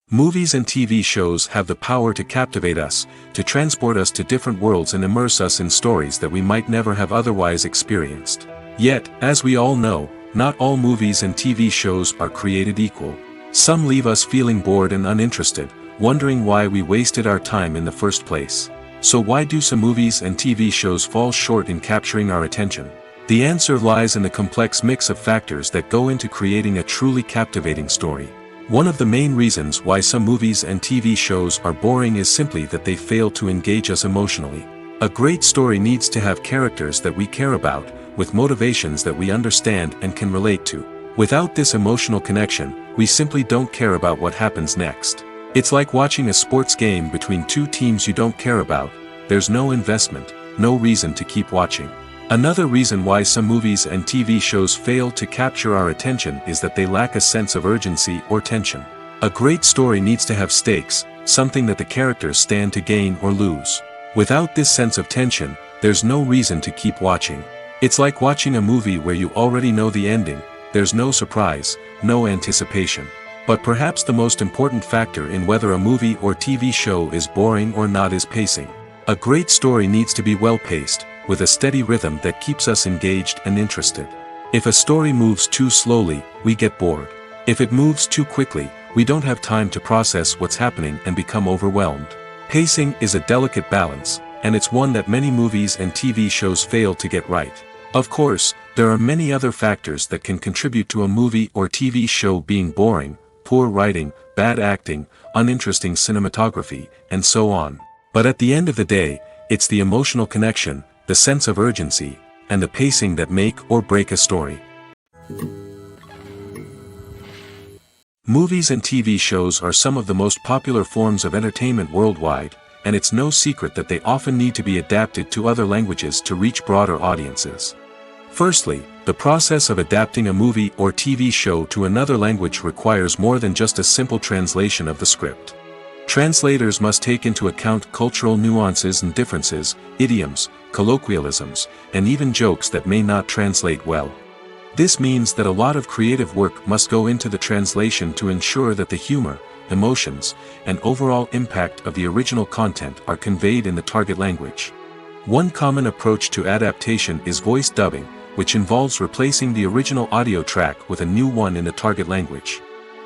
Movies and TV shows have the power to captivate us, to transport us to different worlds and immerse us in stories that we might never have otherwise experienced. Yet, as we all know, not all movies and TV shows are created equal. Some leave us feeling bored and uninterested, wondering why we wasted our time in the first place. So why do some movies and TV shows fall short in capturing our attention? The answer lies in the complex mix of factors that go into creating a truly captivating story. One of the main reasons why some movies and TV shows are boring is simply that they fail to engage us emotionally. A great story needs to have characters that we care about, with motivations that we understand and can relate to. Without this emotional connection, we simply don't care about what happens next. It's like watching a sports game between two teams you don't care about. There's no investment, no reason to keep watching. Another reason why some movies and TV shows fail to capture our attention is that they lack a sense of urgency or tension. A great story needs to have stakes, something that the characters stand to gain or lose. Without this sense of tension, there's no reason to keep watching. It's like watching a movie where you already know the ending. There's no surprise, no anticipation. But perhaps the most important factor in whether a movie or TV show is boring or not is pacing. A great story needs to be well-paced, with a steady rhythm that keeps us engaged and interested. If a story moves too slowly, we get bored. If it moves too quickly, we don't have time to process what's happening and become overwhelmed. Pacing is a delicate balance, and it's one that many movies and TV shows fail to get right. Of course, there are many other factors that can contribute to a movie or TV show being boring: poor writing, bad acting, uninteresting cinematography, and so on. But at the end of the day, it's the emotional connection, the sense of urgency, and the pacing that make or break a story. Movies and TV shows are some of the most popular forms of entertainment worldwide, and it's no secret that they often need to be adapted to other languages to reach broader audiences. Firstly, the process of adapting a movie or TV show to another language requires more than just a simple translation of the script. Translators must take into account cultural nuances and differences, idioms, colloquialisms, and even jokes that may not translate well. This means that a lot of creative work must go into the translation to ensure that the humor, emotions, and overall impact of the original content are conveyed in the target language. One common approach to adaptation is voice dubbing, which involves replacing the original audio track with a new one in the target language.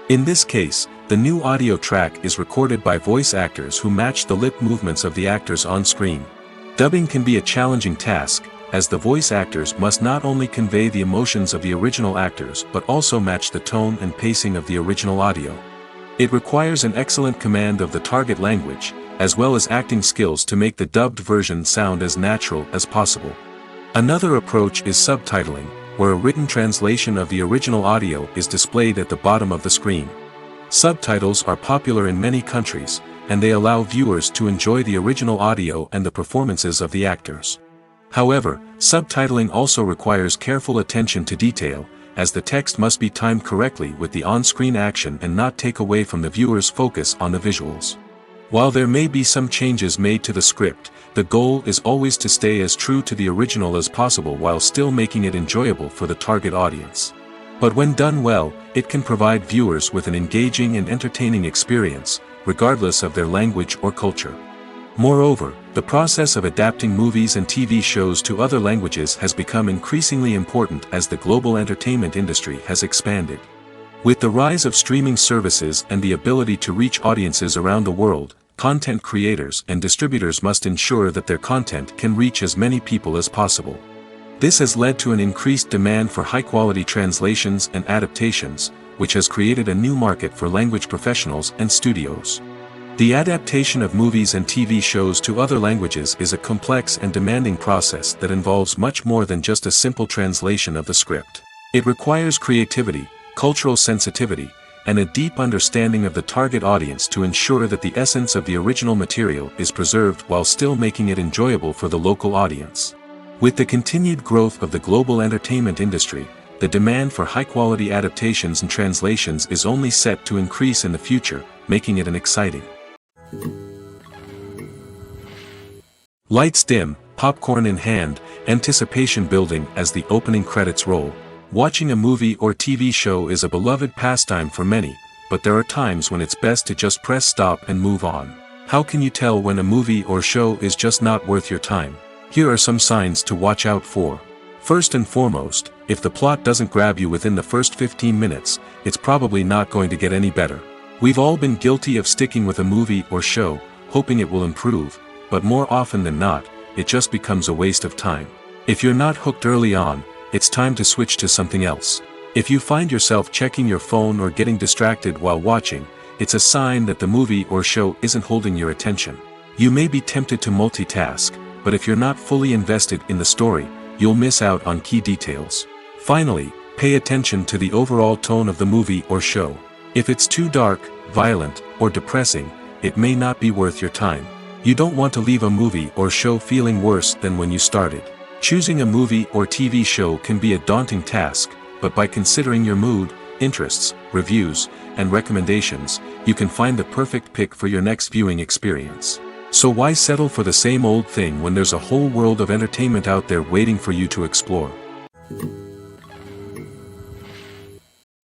In this case, the new audio track is recorded by voice actors who match the lip movements of the actors on screen. Dubbing can be a challenging task, as the voice actors must not only convey the emotions of the original actors but also match the tone and pacing of the original audio. It requires an excellent command of the target language, as well as acting skills to make the dubbed version sound as natural as possible. Another approach is subtitling, where a written translation of the original audio is displayed at the bottom of the screen. Subtitles are popular in many countries, and they allow viewers to enjoy the original audio and the performances of the actors. However, subtitling also requires careful attention to detail, as the text must be timed correctly with the on-screen action and not take away from the viewer's focus on the visuals. While there may be some changes made to the script, the goal is always to stay as true to the original as possible while still making it enjoyable for the target audience. But when done well, it can provide viewers with an engaging and entertaining experience, regardless of their language or culture. Moreover, the process of adapting movies and TV shows to other languages has become increasingly important as the global entertainment industry has expanded. With the rise of streaming services and the ability to reach audiences around the world, content creators and distributors must ensure that their content can reach as many people as possible. This has led to an increased demand for high-quality translations and adaptations, which has created a new market for language professionals and studios. The adaptation of movies and TV shows to other languages is a complex and demanding process that involves much more than just a simple translation of the script. It requires creativity, cultural sensitivity, and a deep understanding of the target audience to ensure that the essence of the original material is preserved while still making it enjoyable for the local audience. With the continued growth of the global entertainment industry, the demand for high-quality adaptations and translations is only set to increase in the future, making it an exciting. Lights dim, popcorn in hand, anticipation building as the opening credits roll. Watching a movie or TV show is a beloved pastime for many, but there are times when it's best to just press stop and move on. How can you tell when a movie or show is just not worth your time? Here are some signs to watch out for. First and foremost, if the plot doesn't grab you within the first 15 minutes, it's probably not going to get any better. We've all been guilty of sticking with a movie or show, hoping it will improve, but more often than not, it just becomes a waste of time. If you're not hooked early on, it's time to switch to something else. If you find yourself checking your phone or getting distracted while watching, it's a sign that the movie or show isn't holding your attention. You may be tempted to multitask, but if you're not fully invested in the story, you'll miss out on key details. Finally, pay attention to the overall tone of the movie or show. If it's too dark, violent, or depressing, it may not be worth your time. You don't want to leave a movie or show feeling worse than when you started. Choosing a movie or TV show can be a daunting task, but by considering your mood, interests, reviews, and recommendations, you can find the perfect pick for your next viewing experience. So why settle for the same old thing when there's a whole world of entertainment out there waiting for you to explore?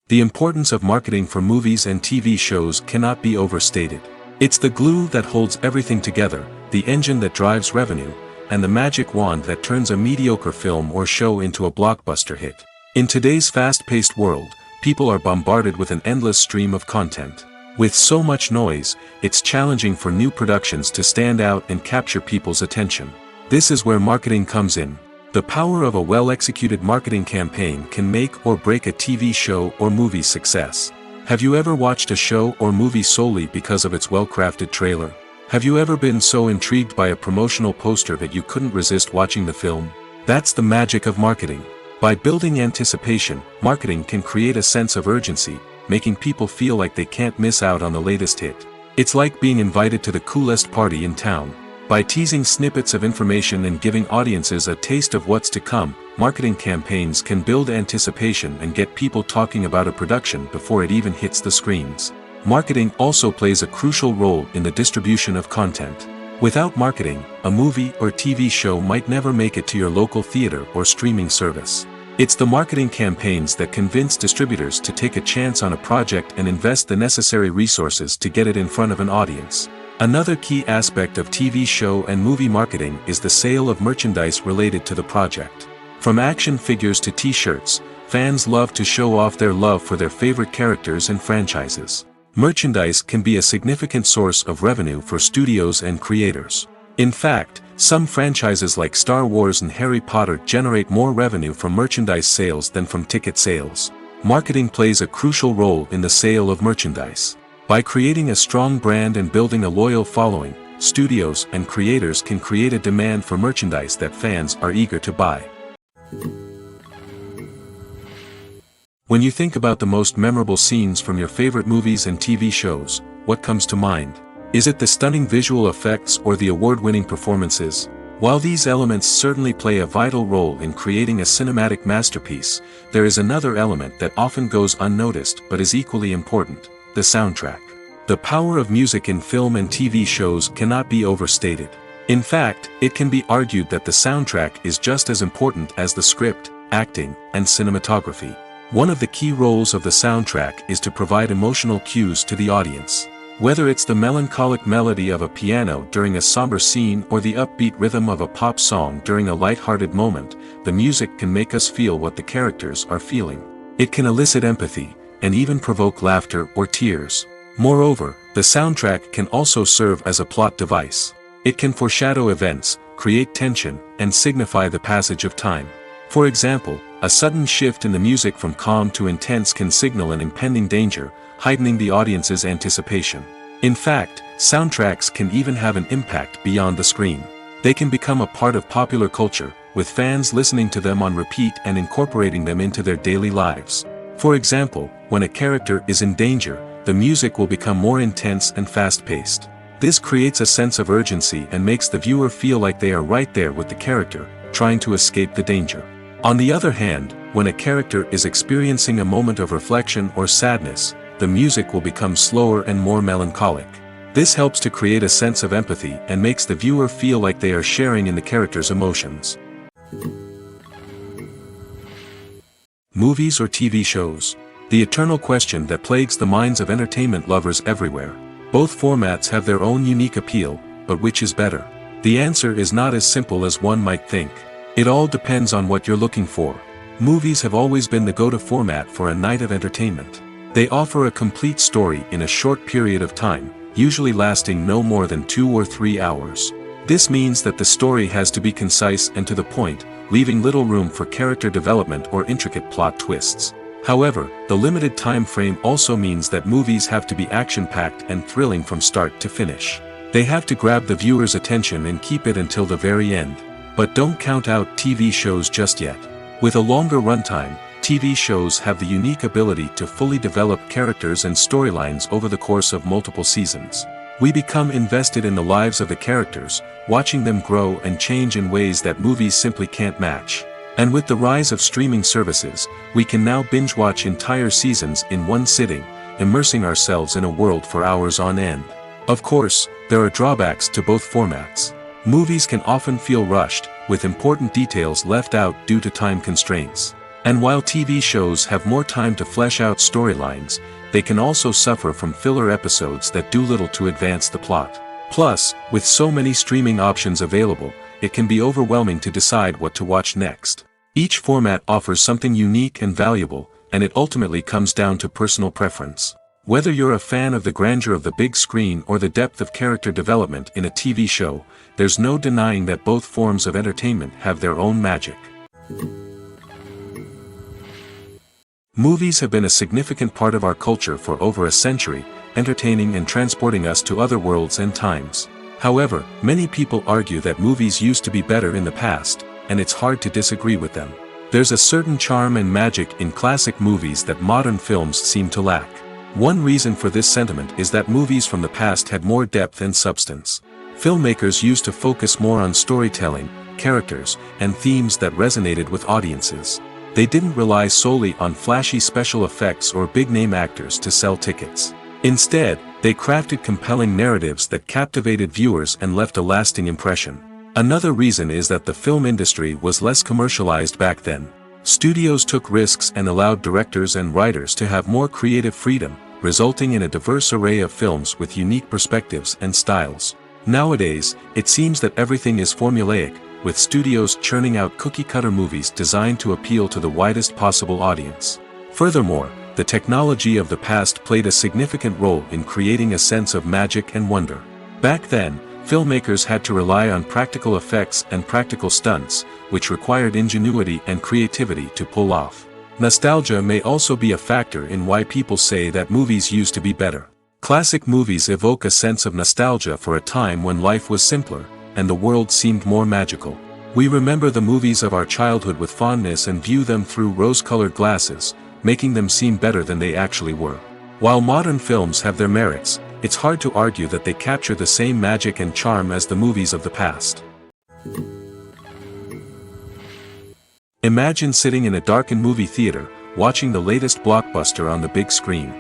The importance of marketing for movies and TV shows cannot be overstated. It's the glue that holds everything together, the engine that drives revenue, and the magic wand that turns a mediocre film or show into a blockbuster hit. In today's fast-paced world, people are bombarded with an endless stream of content. With so much noise, it's challenging for new productions to stand out and capture people's attention. This is where marketing comes in. The power of a well-executed marketing campaign can make or break a TV show or movie's success. Have you ever watched a show or movie solely because of its well-crafted trailer? Have you ever been so intrigued by a promotional poster that you couldn't resist watching the film? That's the magic of marketing. By building anticipation, marketing can create a sense of urgency, making people feel like they can't miss out on the latest hit. It's like being invited to the coolest party in town. By teasing snippets of information and giving audiences a taste of what's to come, marketing campaigns can build anticipation and get people talking about a production before it even hits the screens. Marketing also plays a crucial role in the distribution of content. Without marketing, a movie or TV show might never make it to your local theater or streaming service. It's the marketing campaigns that convince distributors to take a chance on a project and invest the necessary resources to get it in front of an audience. Another key aspect of TV show and movie marketing is the sale of merchandise related to the project. From action figures to t-shirts, fans love to show off their love for their favorite characters and franchises. Merchandise can be a significant source of revenue for studios and creators. In fact, some franchises like Star Wars and Harry Potter generate more revenue from merchandise sales than from ticket sales. Marketing plays a crucial role in the sale of merchandise. By creating a strong brand and building a loyal following, studios and creators can create a demand for merchandise that fans are eager to buy. When you think about the most memorable scenes from your favorite movies and TV shows, what comes to mind? Is it the stunning visual effects or the award-winning performances? While these elements certainly play a vital role in creating a cinematic masterpiece, there is another element that often goes unnoticed but is equally important: the soundtrack. The power of music in film and TV shows cannot be overstated. In fact, it can be argued that the soundtrack is just as important as the script, acting, and cinematography. One of the key roles of the soundtrack is to provide emotional cues to the audience. Whether it's the melancholic melody of a piano during a somber scene or the upbeat rhythm of a pop song during a light-hearted moment, the music can make us feel what the characters are feeling. It can elicit empathy, and even provoke laughter or tears. Moreover, the soundtrack can also serve as a plot device. It can foreshadow events, create tension, and signify the passage of time. For example, a sudden shift in the music from calm to intense can signal an impending danger, heightening the audience's anticipation. In fact, soundtracks can even have an impact beyond the screen. They can become a part of popular culture, with fans listening to them on repeat and incorporating them into their daily lives. For example, when a character is in danger, the music will become more intense and fast-paced. This creates a sense of urgency and makes the viewer feel like they are right there with the character, trying to escape the danger. On the other hand, when a character is experiencing a moment of reflection or sadness, the music will become slower and more melancholic. This helps to create a sense of empathy and makes the viewer feel like they are sharing in the character's emotions. Movies or TV shows? The eternal question that plagues the minds of entertainment lovers everywhere. Both formats have their own unique appeal, but which is better? The answer is not as simple as one might think. It all depends on what you're looking for. Movies have always been the go-to format for a night of entertainment. They offer a complete story in a short period of time, usually lasting no more than 2 or 3 hours. This means that the story has to be concise and to the point, leaving little room for character development or intricate plot twists. However, the limited time frame also means that movies have to be action-packed and thrilling from start to finish. They have to grab the viewer's attention and keep it until the very end. But don't count out TV shows just yet. With a longer runtime, TV shows have the unique ability to fully develop characters and storylines over the course of multiple seasons. We become invested in the lives of the characters, watching them grow and change in ways that movies simply can't match. And with the rise of streaming services, we can now binge-watch entire seasons in one sitting, immersing ourselves in a world for hours on end. Of course, there are drawbacks to both formats. Movies can often feel rushed, with important details left out due to time constraints. And while TV shows have more time to flesh out storylines, they can also suffer from filler episodes that do little to advance the plot. Plus, with so many streaming options available, it can be overwhelming to decide what to watch next. Each format offers something unique and valuable, and it ultimately comes down to personal preference. Whether you're a fan of the grandeur of the big screen or the depth of character development in a TV show, there's no denying that both forms of entertainment have their own magic. Movies have been a significant part of our culture for over a century, entertaining and transporting us to other worlds and times. However, many people argue that movies used to be better in the past, and it's hard to disagree with them. There's a certain charm and magic in classic movies that modern films seem to lack. One reason for this sentiment is that movies from the past had more depth and substance. Filmmakers used to focus more on storytelling, characters, and themes that resonated with audiences. They didn't rely solely on flashy special effects or big-name actors to sell tickets. Instead, they crafted compelling narratives that captivated viewers and left a lasting impression. Another reason is that the film industry was less commercialized back then. Studios took risks and allowed directors and writers to have more creative freedom, resulting in a diverse array of films with unique perspectives and styles. Nowadays, it seems that everything is formulaic, with studios churning out cookie-cutter movies designed to appeal to the widest possible audience. Furthermore, the technology of the past played a significant role in creating a sense of magic and wonder. Back then, filmmakers had to rely on practical effects and practical stunts, which required ingenuity and creativity to pull off. Nostalgia may also be a factor in why people say that movies used to be better. Classic movies evoke a sense of nostalgia for a time when life was simpler, and the world seemed more magical. We remember the movies of our childhood with fondness and view them through rose-colored glasses, making them seem better than they actually were. While modern films have their merits, it's hard to argue that they capture the same magic and charm as the movies of the past. Imagine sitting in a darkened movie theater, watching the latest blockbuster on the big screen.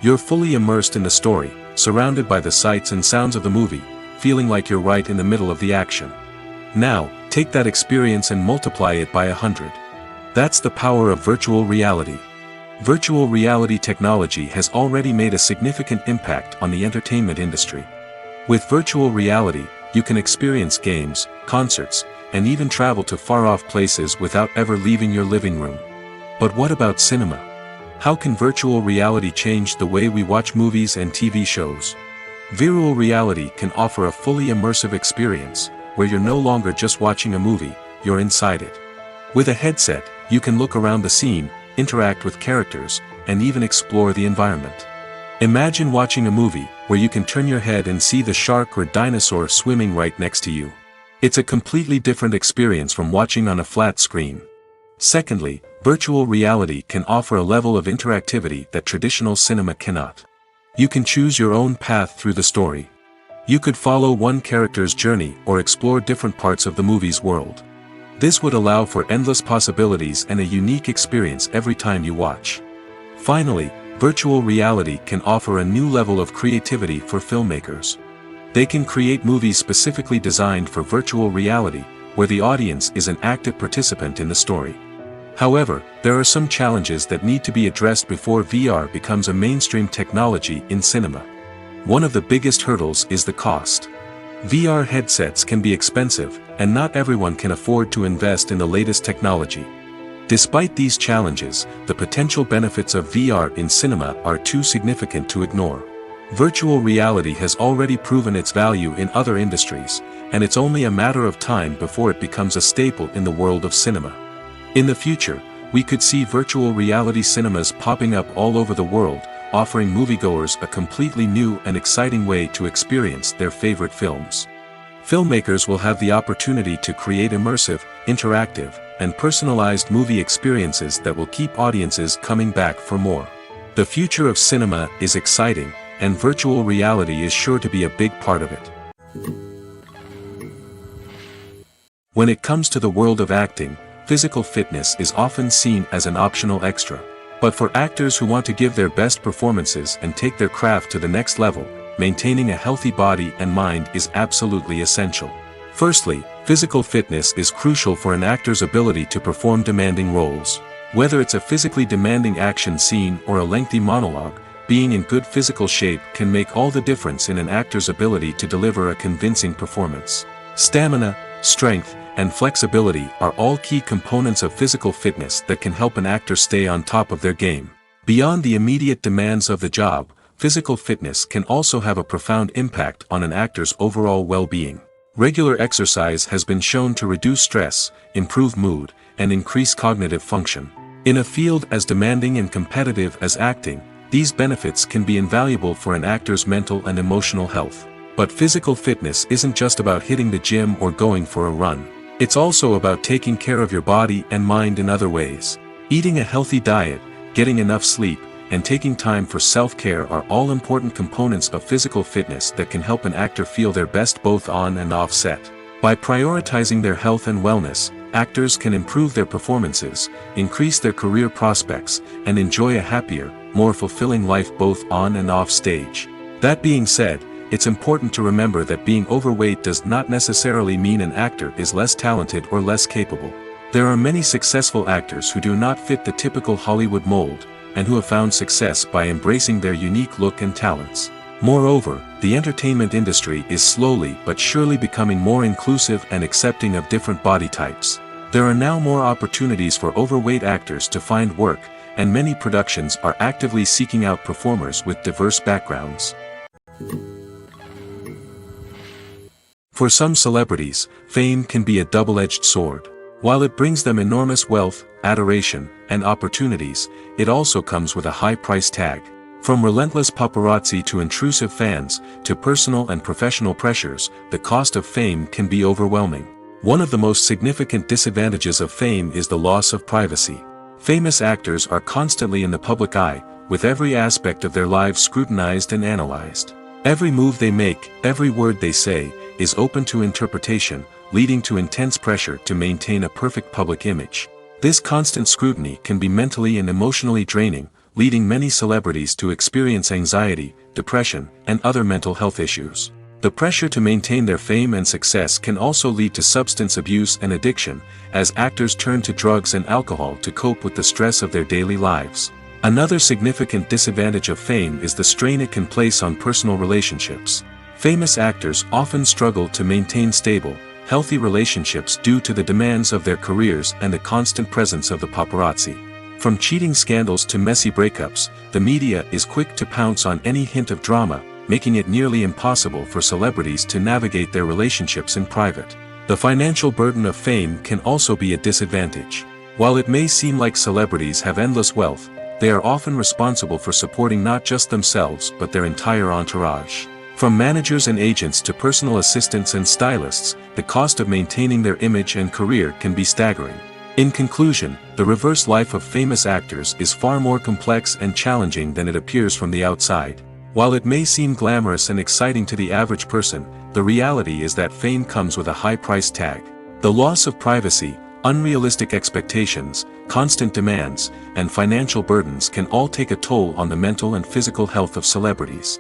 You're fully immersed in the story, surrounded by the sights and sounds of the movie, feeling like you're right in the middle of the action. Now, take that experience and multiply it by 100. That's the power of virtual reality. Virtual reality technology has already made a significant impact on the entertainment industry. With virtual reality, you can experience games, concerts, and even travel to far-off places without ever leaving your living room. But what about cinema? How can virtual reality change the way we watch movies and TV shows? Virtual reality can offer a fully immersive experience, where you're no longer just watching a movie, you're inside it. With a headset, you can look around the scene, interact with characters, and even explore the environment. Imagine watching a movie, where you can turn your head and see the shark or dinosaur swimming right next to you. It's a completely different experience from watching on a flat screen. Secondly, virtual reality can offer a level of interactivity that traditional cinema cannot. You can choose your own path through the story. You could follow one character's journey or explore different parts of the movie's world. This would allow for endless possibilities and a unique experience every time you watch. Finally, virtual reality can offer a new level of creativity for filmmakers. They can create movies specifically designed for virtual reality, where the audience is an active participant in the story. However, there are some challenges that need to be addressed before VR becomes a mainstream technology in cinema. One of the biggest hurdles is the cost. VR headsets can be expensive, and not everyone can afford to invest in the latest technology. Despite these challenges, the potential benefits of VR in cinema are too significant to ignore. Virtual reality has already proven its value in other industries, and it's only a matter of time before it becomes a staple in the world of cinema. In the future, we could see virtual reality cinemas popping up all over the world, offering moviegoers a completely new and exciting way to experience their favorite films. Filmmakers will have the opportunity to create immersive, interactive, and personalized movie experiences that will keep audiences coming back for more. The future of cinema is exciting, and virtual reality is sure to be a big part of it. When it comes to the world of acting, physical fitness is often seen as an optional extra. But for actors who want to give their best performances and take their craft to the next level, maintaining a healthy body and mind is absolutely essential. Firstly, physical fitness is crucial for an actor's ability to perform demanding roles. Whether it's a physically demanding action scene or a lengthy monologue, being in good physical shape can make all the difference in an actor's ability to deliver a convincing performance. Stamina, strength, and flexibility are all key components of physical fitness that can help an actor stay on top of their game. Beyond the immediate demands of the job, physical fitness can also have a profound impact on an actor's overall well-being. Regular exercise has been shown to reduce stress, improve mood, and increase cognitive function. In a field as demanding and competitive as acting, these benefits can be invaluable for an actor's mental and emotional health. But physical fitness isn't just about hitting the gym or going for a run. It's also about taking care of your body and mind in other ways. Eating a healthy diet, getting enough sleep, and taking time for self-care are all important components of physical fitness that can help an actor feel their best both on and off set. By prioritizing their health and wellness, actors can improve their performances, increase their career prospects, and enjoy a happier, more fulfilling life both on and off stage. That being said, it's important to remember that being overweight does not necessarily mean an actor is less talented or less capable. There are many successful actors who do not fit the typical Hollywood mold, and who have found success by embracing their unique look and talents. Moreover, the entertainment industry is slowly but surely becoming more inclusive and accepting of different body types. There are now more opportunities for overweight actors to find work, and many productions are actively seeking out performers with diverse backgrounds. For some celebrities, fame can be a double-edged sword. While it brings them enormous wealth, adoration, and opportunities, it also comes with a high price tag. From relentless paparazzi to intrusive fans, to personal and professional pressures, the cost of fame can be overwhelming. One of the most significant disadvantages of fame is the loss of privacy. Famous actors are constantly in the public eye, with every aspect of their lives scrutinized and analyzed. Every move they make, every word they say, is open to interpretation, leading to intense pressure to maintain a perfect public image. This constant scrutiny can be mentally and emotionally draining, leading many celebrities to experience anxiety, depression, and other mental health issues. The pressure to maintain their fame and success can also lead to substance abuse and addiction, as actors turn to drugs and alcohol to cope with the stress of their daily lives. Another significant disadvantage of fame is the strain it can place on personal relationships. Famous actors often struggle to maintain stable, healthy relationships due to the demands of their careers and the constant presence of the paparazzi. From cheating scandals to messy breakups, the media is quick to pounce on any hint of drama, making it nearly impossible for celebrities to navigate their relationships in private. The financial burden of fame can also be a disadvantage. While it may seem like celebrities have endless wealth, they are often responsible for supporting not just themselves but their entire entourage. From managers and agents to personal assistants and stylists, the cost of maintaining their image and career can be staggering. In conclusion, the reverse life of famous actors is far more complex and challenging than it appears from the outside. While it may seem glamorous and exciting to the average person, the reality is that fame comes with a high price tag. The loss of privacy, unrealistic expectations, constant demands, and financial burdens can all take a toll on the mental and physical health of celebrities.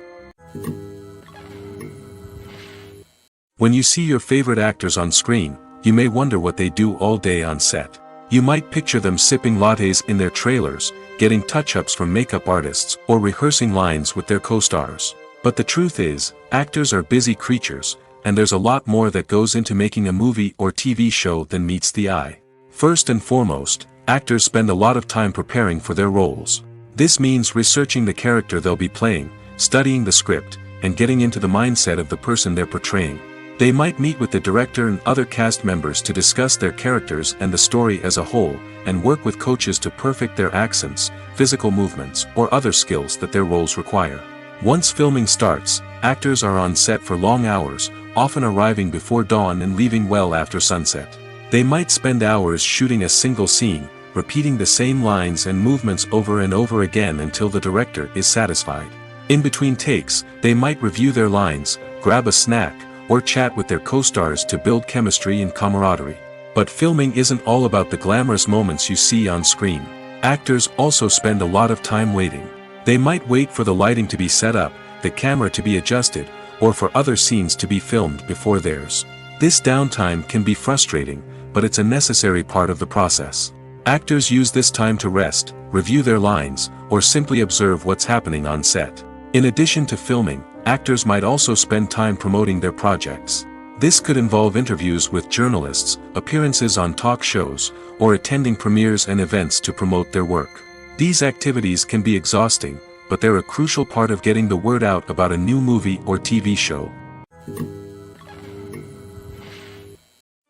When you see your favorite actors on screen, you may wonder what they do all day on set. You might picture them sipping lattes in their trailers, getting touch-ups from makeup artists, or rehearsing lines with their co-stars. But the truth is, actors are busy creatures, and there's a lot more that goes into making a movie or TV show than meets the eye. First and foremost, actors spend a lot of time preparing for their roles. This means researching the character they'll be playing, studying the script, and getting into the mindset of the person they're portraying. They might meet with the director and other cast members to discuss their characters and the story as a whole, and work with coaches to perfect their accents, physical movements, or other skills that their roles require. Once filming starts, actors are on set for long hours, often arriving before dawn and leaving well after sunset. They might spend hours shooting a single scene, repeating the same lines and movements over and over again until the director is satisfied. In between takes, they might review their lines, grab a snack, or chat with their co-stars to build chemistry and camaraderie. But filming isn't all about the glamorous moments you see on screen. Actors also spend a lot of time waiting. They might wait for the lighting to be set up, the camera to be adjusted, or for other scenes to be filmed before theirs. This downtime can be frustrating, but it's a necessary part of the process. Actors use this time to rest, review their lines, or simply observe what's happening on set. In addition to filming, actors might also spend time promoting their projects. This could involve interviews with journalists, appearances on talk shows, or attending premieres and events to promote their work. These activities can be exhausting, but they're a crucial part of getting the word out about a new movie or TV show.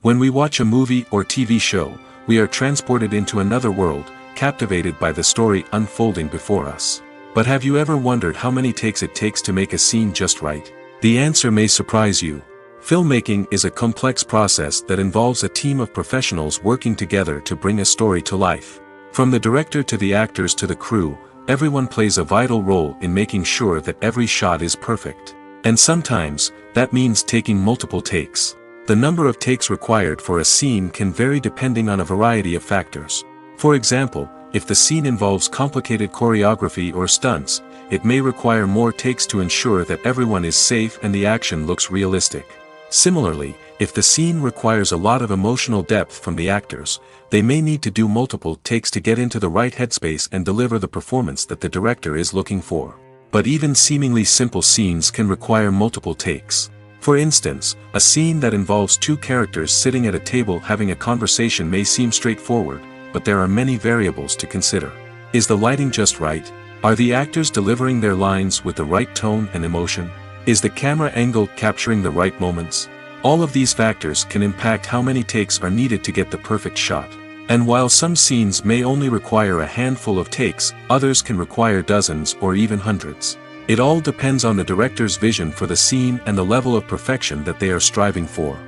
When we watch a movie or TV show, we are transported into another world, captivated by the story unfolding before us. But have you ever wondered how many takes it takes to make a scene just right? The answer may surprise you. Filmmaking is a complex process that involves a team of professionals working together to bring a story to life. From the director to the actors to the crew, everyone plays a vital role in making sure that every shot is perfect. And sometimes, that means taking multiple takes. The number of takes required for a scene can vary depending on a variety of factors. For example, if the scene involves complicated choreography or stunts, it may require more takes to ensure that everyone is safe and the action looks realistic. Similarly, if the scene requires a lot of emotional depth from the actors, they may need to do multiple takes to get into the right headspace and deliver the performance that the director is looking for. But even seemingly simple scenes can require multiple takes. For instance, a scene that involves two characters sitting at a table having a conversation may seem straightforward, but there are many variables to consider. Is the lighting just right? Are the actors delivering their lines with the right tone and emotion? Is the camera angle capturing the right moments? All of these factors can impact how many takes are needed to get the perfect shot. And while some scenes may only require a handful of takes, others can require dozens or even hundreds. It all depends on the director's vision for the scene and the level of perfection that they are striving for.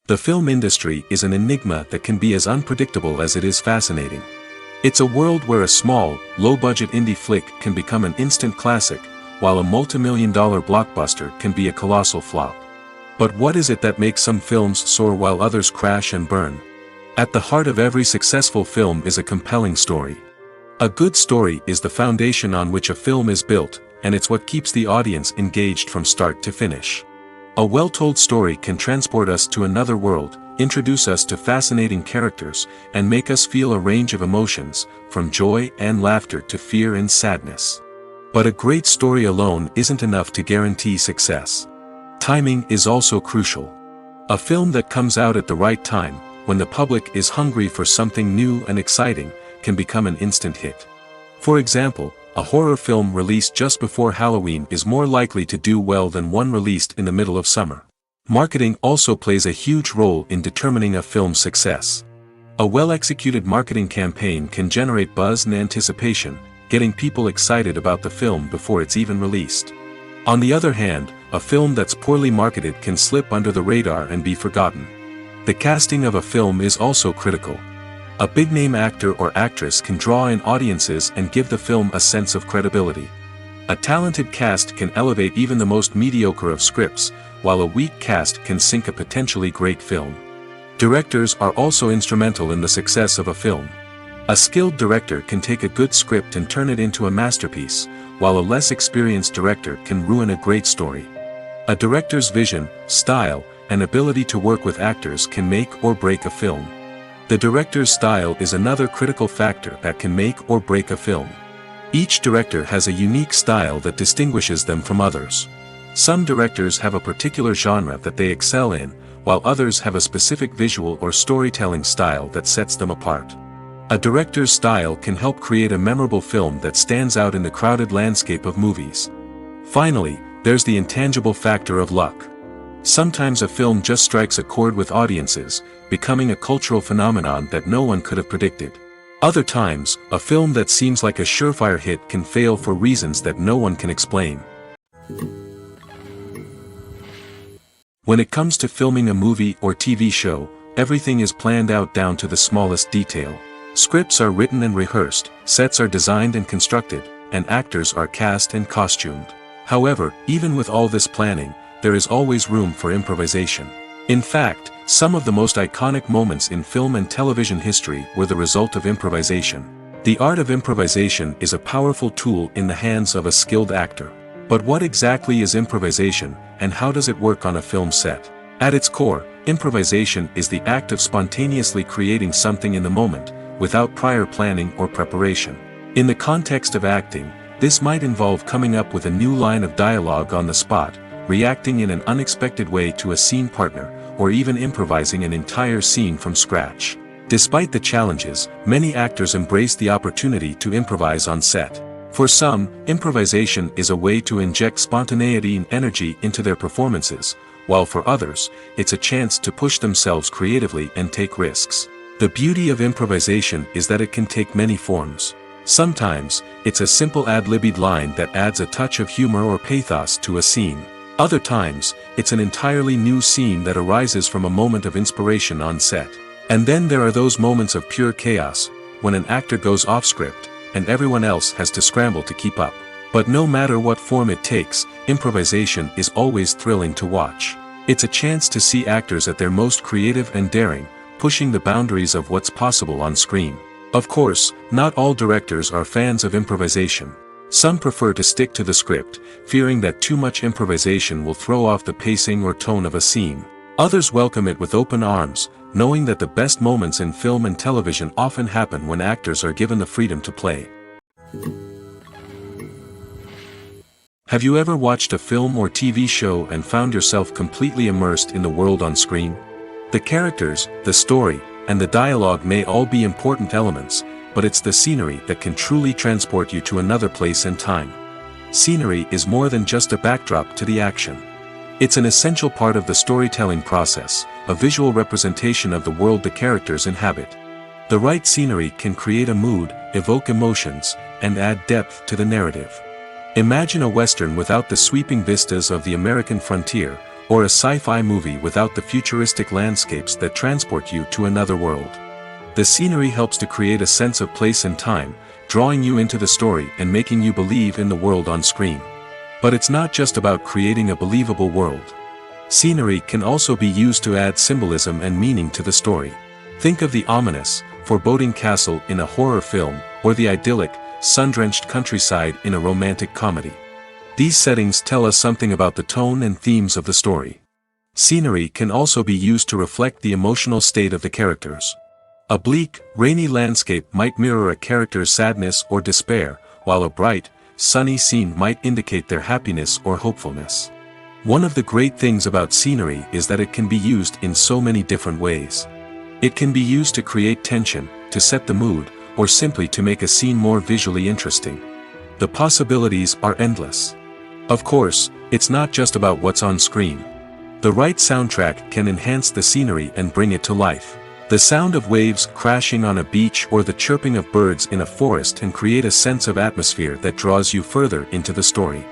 The film industry is an enigma that can be as unpredictable as it is fascinating. It's a world where a small, low-budget indie flick can become an instant classic, while a multi-million-dollar blockbuster can be a colossal flop. But what is it that makes some films soar while others crash and burn? At the heart of every successful film is a compelling story. A good story is the foundation on which a film is built, and it's what keeps the audience engaged from start to finish. A well-told story can transport us to another world, introduce us to fascinating characters, and make us feel a range of emotions, from joy and laughter to fear and sadness. But a great story alone isn't enough to guarantee success. Timing is also crucial. A film that comes out at the right time, when the public is hungry for something new and exciting, can become an instant hit. For example, a horror film released just before Halloween is more likely to do well than one released in the middle of summer. Marketing also plays a huge role in determining a film's success. A well-executed marketing campaign can generate buzz and anticipation, getting people excited about the film before it's even released. On the other hand, a film that's poorly marketed can slip under the radar and be forgotten. The casting of a film is also critical. A big-name actor or actress can draw in audiences and give the film a sense of credibility. A talented cast can elevate even the most mediocre of scripts, while a weak cast can sink a potentially great film. Directors are also instrumental in the success of a film. A skilled director can take a good script and turn it into a masterpiece, while a less experienced director can ruin a great story. A director's vision, style, and ability to work with actors can make or break a film. The director's style is another critical factor that can make or break a film. Each director has a unique style that distinguishes them from others. Some directors have a particular genre that they excel in, while others have a specific visual or storytelling style that sets them apart. A director's style can help create a memorable film that stands out in the crowded landscape of movies. Finally, there's the intangible factor of luck. Sometimes a film just strikes a chord with audiences, becoming a cultural phenomenon that no one could have predicted. Other times, a film that seems like a surefire hit can fail for reasons that no one can explain. When it comes to filming a movie or TV show, everything is planned out down to the smallest detail. Scripts are written and rehearsed, sets are designed and constructed, and actors are cast and costumed. However, even with all this planning, there is always room for improvisation. In fact, some of the most iconic moments in film and television history were the result of improvisation. The art of improvisation is a powerful tool in the hands of a skilled actor. But what exactly is improvisation, and how does it work on a film set? At its core, improvisation is the act of spontaneously creating something in the moment, without prior planning or preparation. In the context of acting, this might involve coming up with a new line of dialogue on the spot, reacting in an unexpected way to a scene partner, or even improvising an entire scene from scratch. Despite the challenges, many actors embrace the opportunity to improvise on set. For some, improvisation is a way to inject spontaneity and energy into their performances, while for others, it's a chance to push themselves creatively and take risks. The beauty of improvisation is that it can take many forms. Sometimes, it's a simple ad-libbed line that adds a touch of humor or pathos to a scene. Other times, it's an entirely new scene that arises from a moment of inspiration on set. And then there are those moments of pure chaos, when an actor goes off script, and everyone else has to scramble to keep up. But no matter what form it takes, improvisation is always thrilling to watch. It's a chance to see actors at their most creative and daring, pushing the boundaries of what's possible on screen. Of course, not all directors are fans of improvisation. Some prefer to stick to the script, fearing that too much improvisation will throw off the pacing or tone of a scene. Others welcome it with open arms, knowing that the best moments in film and television often happen when actors are given the freedom to play. Have you ever watched a film or TV show and found yourself completely immersed in the world on screen? The characters, the story, and the dialogue may all be important elements, but it's the scenery that can truly transport you to another place and time. Scenery is more than just a backdrop to the action. It's an essential part of the storytelling process, a visual representation of the world the characters inhabit. The right scenery can create a mood, evoke emotions, and add depth to the narrative. Imagine a Western without the sweeping vistas of the American frontier, or a sci-fi movie without the futuristic landscapes that transport you to another world. The scenery helps to create a sense of place and time, drawing you into the story and making you believe in the world on screen. But it's not just about creating a believable world. Scenery can also be used to add symbolism and meaning to the story. Think of the ominous, foreboding castle in a horror film, or the idyllic, sun-drenched countryside in a romantic comedy. These settings tell us something about the tone and themes of the story. Scenery can also be used to reflect the emotional state of the characters. A bleak, rainy landscape might mirror a character's sadness or despair, while a bright, sunny scene might indicate their happiness or hopefulness. One of the great things about scenery is that it can be used in so many different ways. It can be used to create tension, to set the mood, or simply to make a scene more visually interesting. The possibilities are endless. Of course, it's not just about what's on screen. The right soundtrack can enhance the scenery and bring it to life. The sound of waves crashing on a beach or the chirping of birds in a forest can create a sense of atmosphere that draws you further into the story.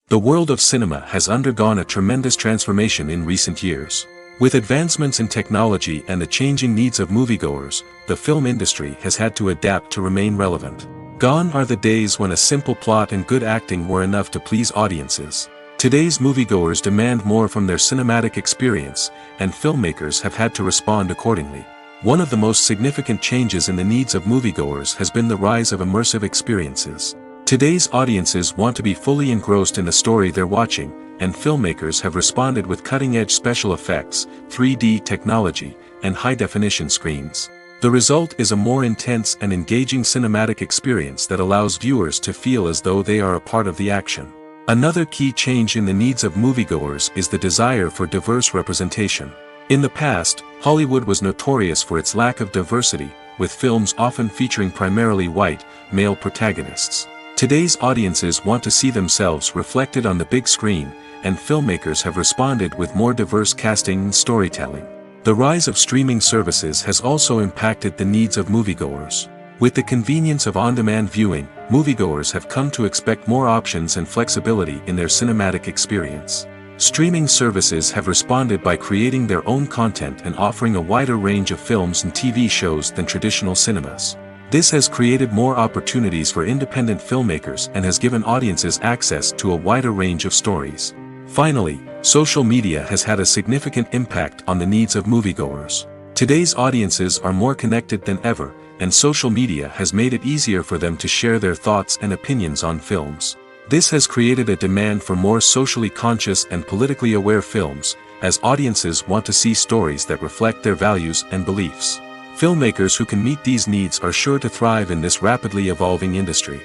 The world of cinema has undergone a tremendous transformation in recent years. With advancements in technology and the changing needs of moviegoers, the film industry has had to adapt to remain relevant. Gone are the days when a simple plot and good acting were enough to please audiences. Today's moviegoers demand more from their cinematic experience, and filmmakers have had to respond accordingly. One of the most significant changes in the needs of moviegoers has been the rise of immersive experiences. Today's audiences want to be fully engrossed in the story they're watching, and filmmakers have responded with cutting-edge special effects, 3D technology, and high-definition screens. The result is a more intense and engaging cinematic experience that allows viewers to feel as though they are a part of the action. Another key change in the needs of moviegoers is the desire for diverse representation. In the past, Hollywood was notorious for its lack of diversity, with films often featuring primarily white, male protagonists. Today's audiences want to see themselves reflected on the big screen, and filmmakers have responded with more diverse casting and storytelling. The rise of streaming services has also impacted the needs of moviegoers. With the convenience of on-demand viewing, moviegoers have come to expect more options and flexibility in their cinematic experience. Streaming services have responded by creating their own content and offering a wider range of films and TV shows than traditional cinemas. This has created more opportunities for independent filmmakers and has given audiences access to a wider range of stories. Finally, social media has had a significant impact on the needs of moviegoers. Today's audiences are more connected than ever, and social media has made it easier for them to share their thoughts and opinions on films. This has created a demand for more socially conscious and politically aware films, as audiences want to see stories that reflect their values and beliefs. Filmmakers who can meet these needs are sure to thrive in this rapidly evolving industry.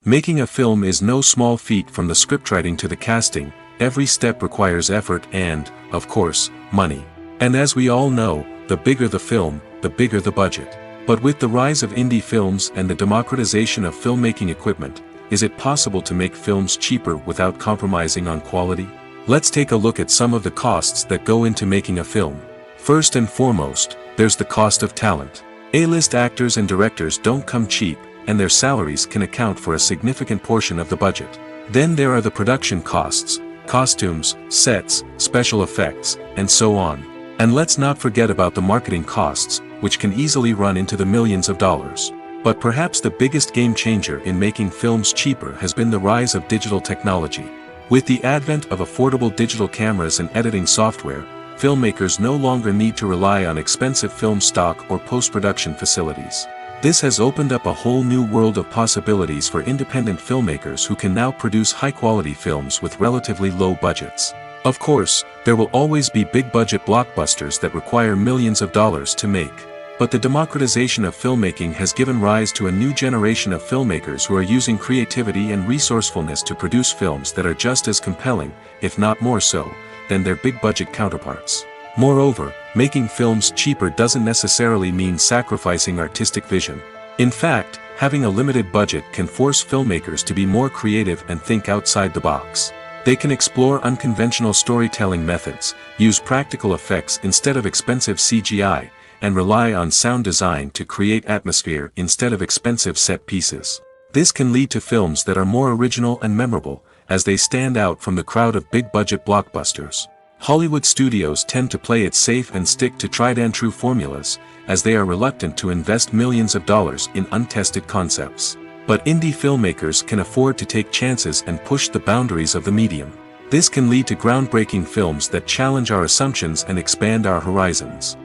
Making a film is no small feat. From the scriptwriting to the casting, every step requires effort and, of course, money. And as we all know, the bigger the film, the bigger the budget. But with the rise of indie films and the democratization of filmmaking equipment, is it possible to make films cheaper without compromising on quality? Let's take a look at some of the costs that go into making a film. First and foremost, there's the cost of talent. A-list actors and directors don't come cheap, and their salaries can account for a significant portion of the budget. Then there are the production costs, costumes, sets, special effects, and so on. And let's not forget about the marketing costs, which can easily run into the millions of dollars. But perhaps the biggest game changer in making films cheaper has been the rise of digital technology. With the advent of affordable digital cameras and editing software, filmmakers no longer need to rely on expensive film stock or post-production facilities. This has opened up a whole new world of possibilities for independent filmmakers who can now produce high-quality films with relatively low budgets. Of course, there will always be big-budget blockbusters that require millions of dollars to make. But the democratization of filmmaking has given rise to a new generation of filmmakers who are using creativity and resourcefulness to produce films that are just as compelling, if not more so, than their big-budget counterparts. Moreover, making films cheaper doesn't necessarily mean sacrificing artistic vision. In fact, having a limited budget can force filmmakers to be more creative and think outside the box. They can explore unconventional storytelling methods, use practical effects instead of expensive CGI, and rely on sound design to create atmosphere instead of expensive set pieces. This can lead to films that are more original and memorable, as they stand out from the crowd of big-budget blockbusters. Hollywood studios tend to play it safe and stick to tried-and-true formulas, as they are reluctant to invest millions of dollars in untested concepts. But indie filmmakers can afford to take chances and push the boundaries of the medium. This can lead to groundbreaking films that challenge our assumptions and expand our horizons.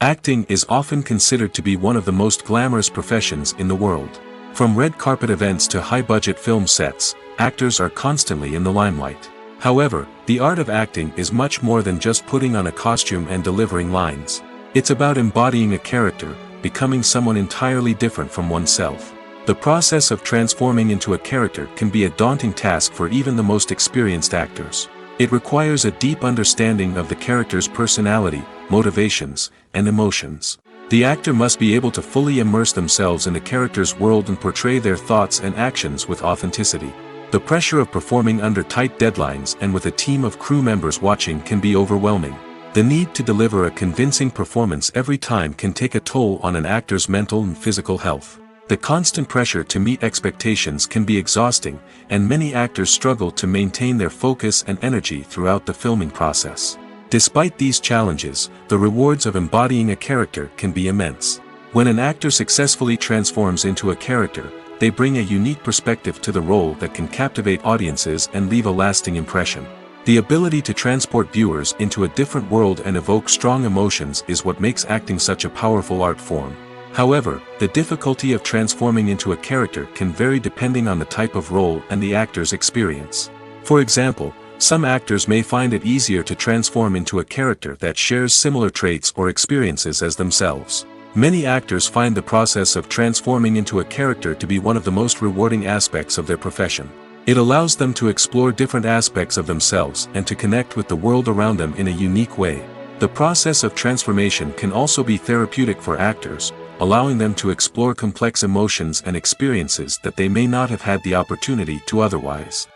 Acting is often considered to be one of the most glamorous professions in the world. From red carpet events to high-budget film sets, actors are constantly in the limelight. However, the art of acting is much more than just putting on a costume and delivering lines. It's about embodying a character, becoming someone entirely different from oneself. The process of transforming into a character can be a daunting task for even the most experienced actors. It requires a deep understanding of the character's personality, motivations, and emotions. The actor must be able to fully immerse themselves in the character's world and portray their thoughts and actions with authenticity. The pressure of performing under tight deadlines and with a team of crew members watching can be overwhelming. The need to deliver a convincing performance every time can take a toll on an actor's mental and physical health. The constant pressure to meet expectations can be exhausting, and many actors struggle to maintain their focus and energy throughout the filming process. Despite these challenges, the rewards of embodying a character can be immense. When an actor successfully transforms into a character, they bring a unique perspective to the role that can captivate audiences and leave a lasting impression. The ability to transport viewers into a different world and evoke strong emotions is what makes acting such a powerful art form. However, the difficulty of transforming into a character can vary depending on the type of role and the actor's experience. For example, some actors may find it easier to transform into a character that shares similar traits or experiences as themselves. Many actors find the process of transforming into a character to be one of the most rewarding aspects of their profession. It allows them to explore different aspects of themselves and to connect with the world around them in a unique way. The process of transformation can also be therapeutic for actors, allowing them to explore complex emotions and experiences that they may not have had the opportunity to otherwise.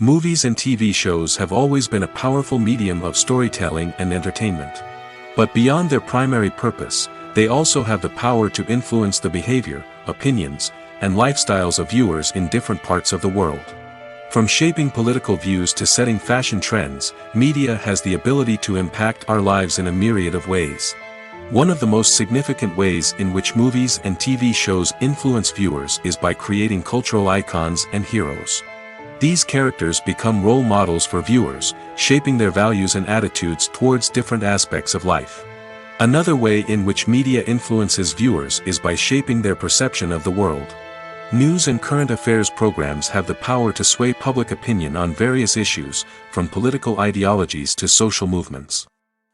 Movies and TV shows have always been a powerful medium of storytelling and entertainment. But beyond their primary purpose, they also have the power to influence the behavior, opinions, and lifestyles of viewers in different parts of the world. From shaping political views to setting fashion trends, media has the ability to impact our lives in a myriad of ways. One of the most significant ways in which movies and TV shows influence viewers is by creating cultural icons and heroes. These characters become role models for viewers, shaping their values and attitudes towards different aspects of life. Another way in which media influences viewers is by shaping their perception of the world. News and current affairs programs have the power to sway public opinion on various issues, from political ideologies to social movements.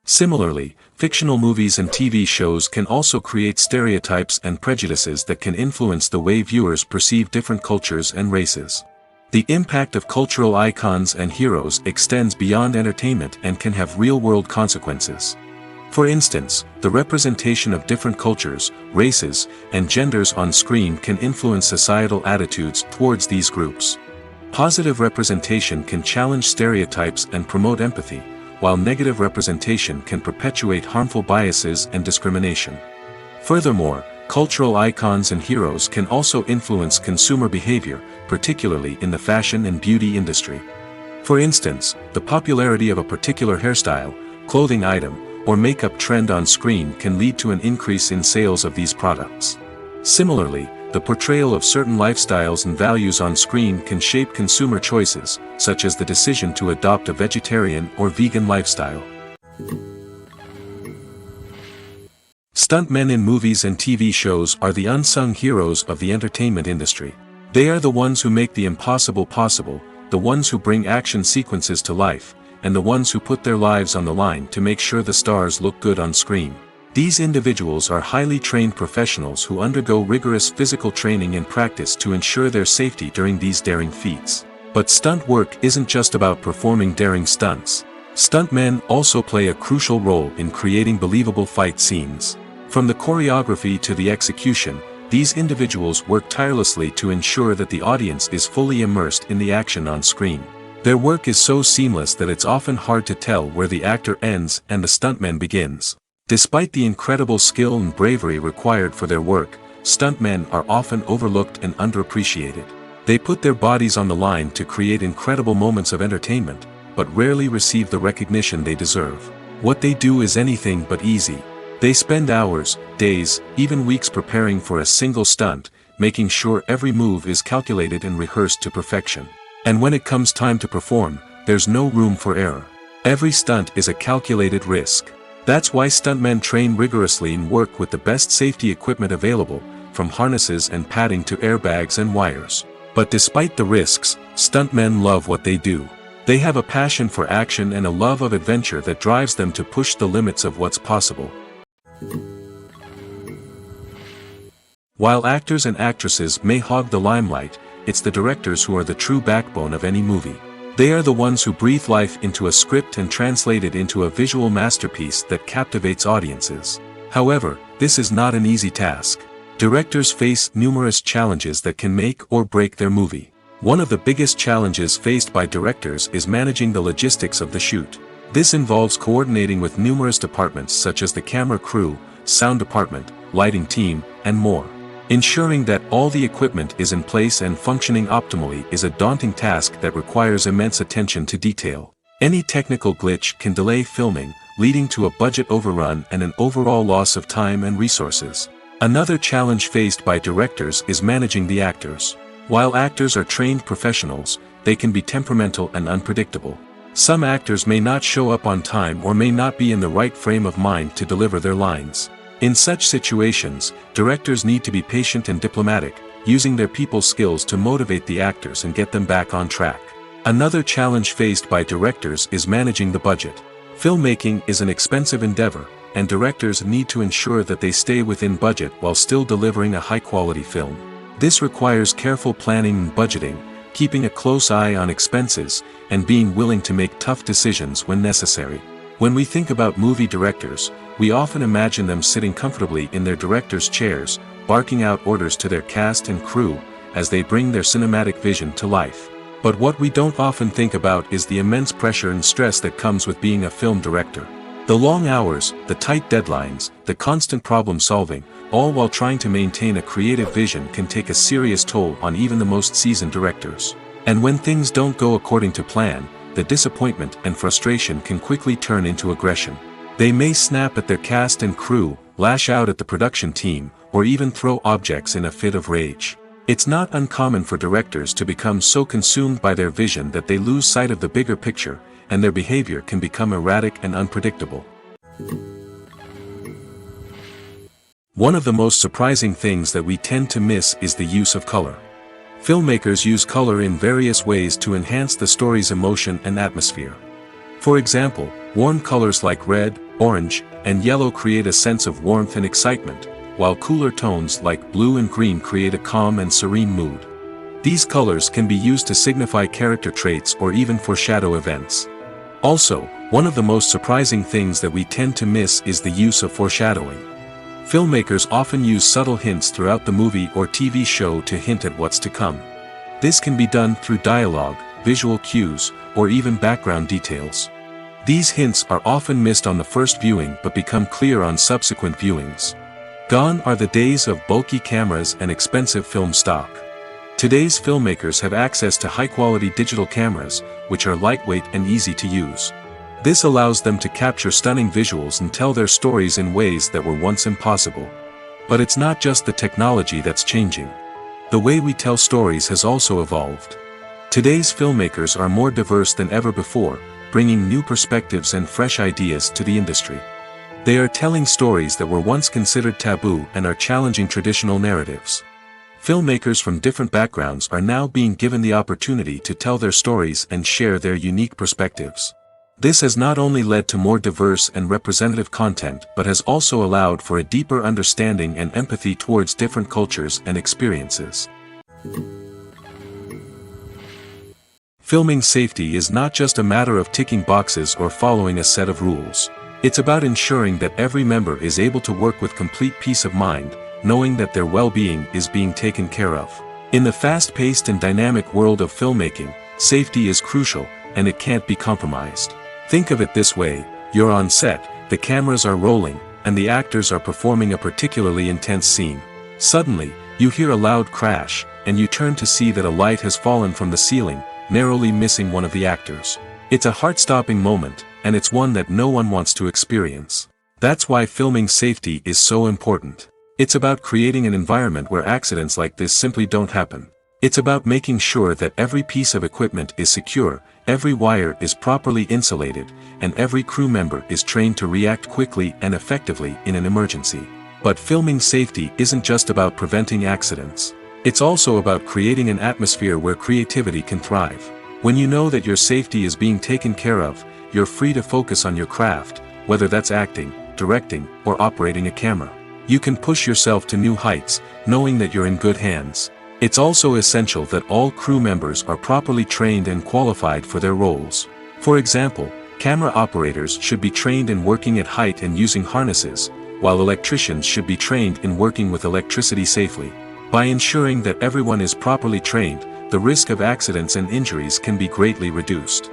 Similarly, fictional movies and TV shows can also create stereotypes and prejudices that can influence the way viewers perceive different cultures and races. The impact of cultural icons and heroes extends beyond entertainment and can have real-world consequences. For instance, the representation of different cultures, races, and genders on screen can influence societal attitudes towards these groups. Positive representation can challenge stereotypes and promote empathy, while negative representation can perpetuate harmful biases and discrimination. Furthermore, cultural icons and heroes can also influence consumer behavior, particularly in the fashion and beauty industry. For instance, the popularity of a particular hairstyle, clothing item, or makeup trend on screen can lead to an increase in sales of these products. Similarly, the portrayal of certain lifestyles and values on screen can shape consumer choices, such as the decision to adopt a vegetarian or vegan lifestyle. Stuntmen in movies and TV shows are the unsung heroes of the entertainment industry. They are the ones who make the impossible possible, the ones who bring action sequences to life, and the ones who put their lives on the line to make sure the stars look good on screen. These individuals are highly trained professionals who undergo rigorous physical training and practice to ensure their safety during these daring feats. But stunt work isn't just about performing daring stunts. Stuntmen also play a crucial role in creating believable fight scenes. From the choreography to the execution, these individuals work tirelessly to ensure that the audience is fully immersed in the action on screen. Their work is so seamless that it's often hard to tell where the actor ends and the stuntman begins. Despite the incredible skill and bravery required for their work, stuntmen are often overlooked and underappreciated. They put their bodies on the line to create incredible moments of entertainment, but rarely receive the recognition they deserve. What they do is anything but easy. They spend hours, days, even weeks preparing for a single stunt, making sure every move is calculated and rehearsed to perfection. And when it comes time to perform, there's no room for error. Every stunt is a calculated risk. That's why stuntmen train rigorously and work with the best safety equipment available, from harnesses and padding to airbags and wires. But despite the risks, stuntmen love what they do. They have a passion for action and a love of adventure that drives them to push the limits of what's possible. While actors and actresses may hog the limelight, it's the directors who are the true backbone of any movie. They are the ones who breathe life into a script and translate it into a visual masterpiece that captivates audiences. However, this is not an easy task. Directors face numerous challenges that can make or break their movie. One of the biggest challenges faced by directors is managing the logistics of the shoot. This involves coordinating with numerous departments such as the camera crew, sound department, lighting team, and more. Ensuring that all the equipment is in place and functioning optimally is a daunting task that requires immense attention to detail. Any technical glitch can delay filming, leading to a budget overrun and an overall loss of time and resources. Another challenge faced by directors is managing the actors. While actors are trained professionals, they can be temperamental and unpredictable. Some actors may not show up on time or may not be in the right frame of mind to deliver their lines. In such situations, directors need to be patient and diplomatic, using their people skills to motivate the actors and get them back on track. Another challenge faced by directors is managing the budget. Filmmaking is an expensive endeavor, and directors need to ensure that they stay within budget while still delivering a high-quality film. This requires careful planning and budgeting, keeping a close eye on expenses, and being willing to make tough decisions when necessary. When we think about movie directors, we often imagine them sitting comfortably in their director's chairs, barking out orders to their cast and crew, as they bring their cinematic vision to life. But what we don't often think about is the immense pressure and stress that comes with being a film director. The long hours, the tight deadlines, the constant problem solving, all while trying to maintain a creative vision can take a serious toll on even the most seasoned directors. And when things don't go according to plan, the disappointment and frustration can quickly turn into aggression. They may snap at their cast and crew, lash out at the production team, or even throw objects in a fit of rage. It's not uncommon for directors to become so consumed by their vision that they lose sight of the bigger picture, and their behavior can become erratic and unpredictable. One of the most surprising things that we tend to miss is the use of color. Filmmakers use color in various ways to enhance the story's emotion and atmosphere. For example, warm colors like red, orange, and yellow create a sense of warmth and excitement, while cooler tones like blue and green create a calm and serene mood. These colors can be used to signify character traits or even foreshadow events. Also, one of the most surprising things that we tend to miss is the use of foreshadowing. Filmmakers often use subtle hints throughout the movie or TV show to hint at what's to come. This can be done through dialogue, visual cues, or even background details. These hints are often missed on the first viewing but become clear on subsequent viewings. Gone are the days of bulky cameras and expensive film stock. Today's filmmakers have access to high-quality digital cameras, which are lightweight and easy to use. This allows them to capture stunning visuals and tell their stories in ways that were once impossible. But it's not just the technology that's changing. The way we tell stories has also evolved. Today's filmmakers are more diverse than ever before, bringing new perspectives and fresh ideas to the industry. They are telling stories that were once considered taboo and are challenging traditional narratives. Filmmakers from different backgrounds are now being given the opportunity to tell their stories and share their unique perspectives. This has not only led to more diverse and representative content but has also allowed for a deeper understanding and empathy towards different cultures and experiences. Filming safety is not just a matter of ticking boxes or following a set of rules. It's about ensuring that every member is able to work with complete peace of mind, knowing that their well-being is being taken care of. In the fast-paced and dynamic world of filmmaking, safety is crucial, and it can't be compromised. Think of it this way: you're on set, the cameras are rolling, and the actors are performing a particularly intense scene. Suddenly, you hear a loud crash, and you turn to see that a light has fallen from the ceiling, narrowly missing one of the actors. It's a heart-stopping moment, and it's one that no one wants to experience. That's why filming safety is so important. It's about creating an environment where accidents like this simply don't happen. It's about making sure that every piece of equipment is secure, every wire is properly insulated, and every crew member is trained to react quickly and effectively in an emergency. But filming safety isn't just about preventing accidents. It's also about creating an atmosphere where creativity can thrive. When you know that your safety is being taken care of, you're free to focus on your craft, whether that's acting, directing, or operating a camera. You can push yourself to new heights, knowing that you're in good hands. It's also essential that all crew members are properly trained and qualified for their roles. For example, camera operators should be trained in working at height and using harnesses, while electricians should be trained in working with electricity safely. By ensuring that everyone is properly trained, the risk of accidents and injuries can be greatly reduced.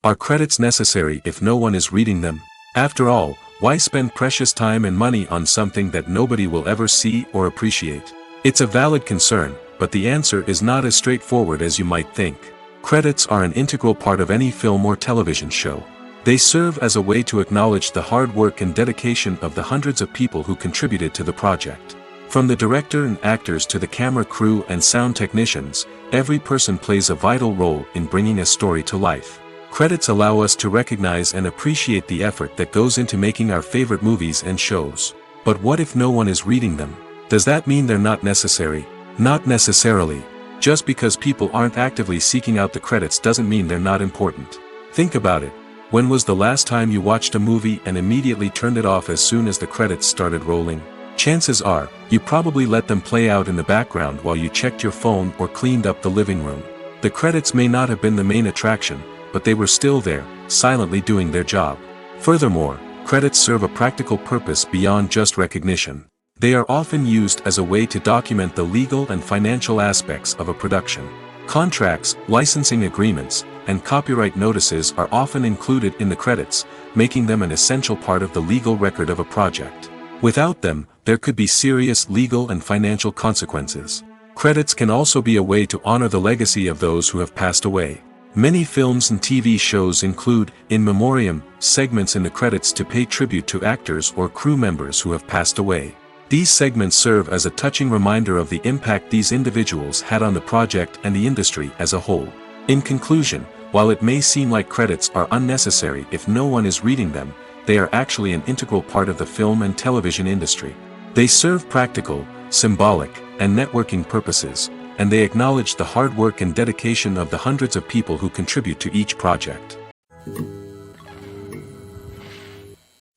Are credits necessary if no one is reading them? After all, why spend precious time and money on something that nobody will ever see or appreciate? It's a valid concern, but the answer is not as straightforward as you might think. Credits are an integral part of any film or television show. They serve as a way to acknowledge the hard work and dedication of the hundreds of people who contributed to the project. From the director and actors to the camera crew and sound technicians, every person plays a vital role in bringing a story to life. Credits allow us to recognize and appreciate the effort that goes into making our favorite movies and shows. But what if no one is reading them? Does that mean they're not necessary? Not necessarily. Just because people aren't actively seeking out the credits doesn't mean they're not important. Think about it. When was the last time you watched a movie and immediately turned it off as soon as the credits started rolling? Chances are, you probably let them play out in the background while you checked your phone or cleaned up the living room. The credits may not have been the main attraction, but they were still there, silently doing their job. Furthermore, credits serve a practical purpose beyond just recognition. They are often used as a way to document the legal and financial aspects of a production. Contracts, licensing agreements, and copyright notices are often included in the credits, making them an essential part of the legal record of a project. Without them, there could be serious legal and financial consequences. Credits can also be a way to honor the legacy of those who have passed away. Many films and TV shows include, in memoriam, segments in the credits to pay tribute to actors or crew members who have passed away. These segments serve as a touching reminder of the impact these individuals had on the project and the industry as a whole. In conclusion, while it may seem like credits are unnecessary if no one is reading them, they are actually an integral part of the film and television industry. They serve practical, symbolic, and networking purposes, and they acknowledge the hard work and dedication of the hundreds of people who contribute to each project.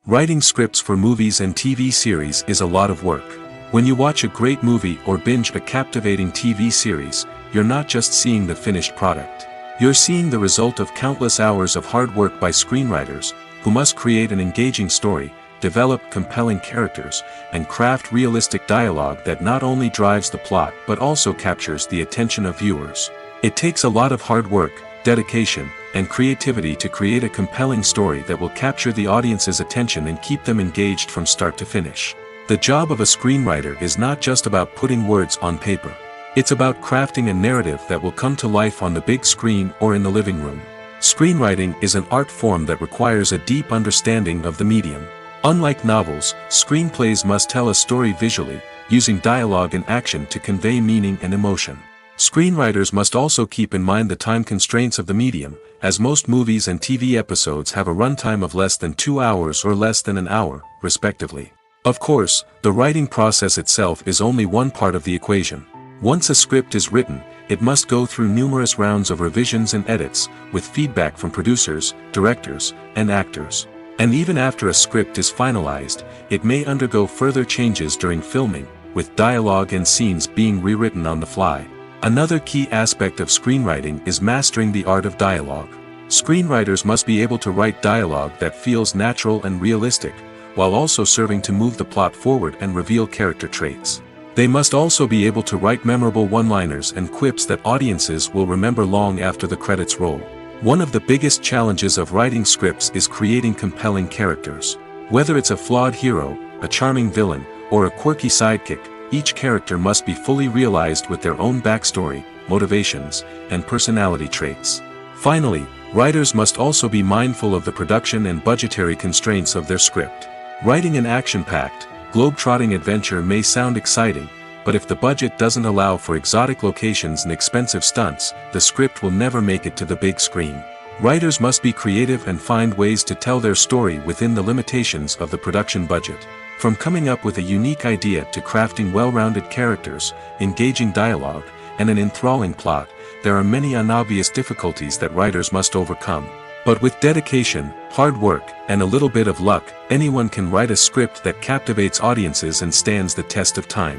Writing scripts for movies and TV series is a lot of work. When you watch a great movie or binge a captivating TV series, you're not just seeing the finished product. You're seeing the result of countless hours of hard work by screenwriters, who must create an engaging story, develop compelling characters, and craft realistic dialogue that not only drives the plot but also captures the attention of viewers. It takes a lot of hard work, dedication, and creativity to create a compelling story that will capture the audience's attention and keep them engaged from start to finish. The job of a screenwriter is not just about putting words on paper. It's about crafting a narrative that will come to life on the big screen or in the living room. Screenwriting is an art form that requires a deep understanding of the medium. Unlike novels, screenplays must tell a story visually, using dialogue and action to convey meaning and emotion. Screenwriters must also keep in mind the time constraints of the medium, as most movies and TV episodes have a runtime of less than 2 hours or less than an hour, respectively. Of course, the writing process itself is only one part of the equation. Once a script is written, it must go through numerous rounds of revisions and edits, with feedback from producers, directors, and actors. And even after a script is finalized, it may undergo further changes during filming, with dialogue and scenes being rewritten on the fly. Another key aspect of screenwriting is mastering the art of dialogue. Screenwriters must be able to write dialogue that feels natural and realistic, while also serving to move the plot forward and reveal character traits. They must also be able to write memorable one-liners and quips that audiences will remember long after the credits roll. One of the biggest challenges of writing scripts is creating compelling characters. Whether it's a flawed hero, a charming villain, or a quirky sidekick, each character must be fully realized with their own backstory, motivations, and personality traits. Finally, writers must also be mindful of the production and budgetary constraints of their script. Writing an action-packed, globe-trotting adventure may sound exciting, but if the budget doesn't allow for exotic locations and expensive stunts, the script will never make it to the big screen. Writers must be creative and find ways to tell their story within the limitations of the production budget. From coming up with a unique idea to crafting well-rounded characters, engaging dialogue, and an enthralling plot, there are many unobvious difficulties that writers must overcome. But with dedication, hard work, and a little bit of luck, anyone can write a script that captivates audiences and stands the test of time.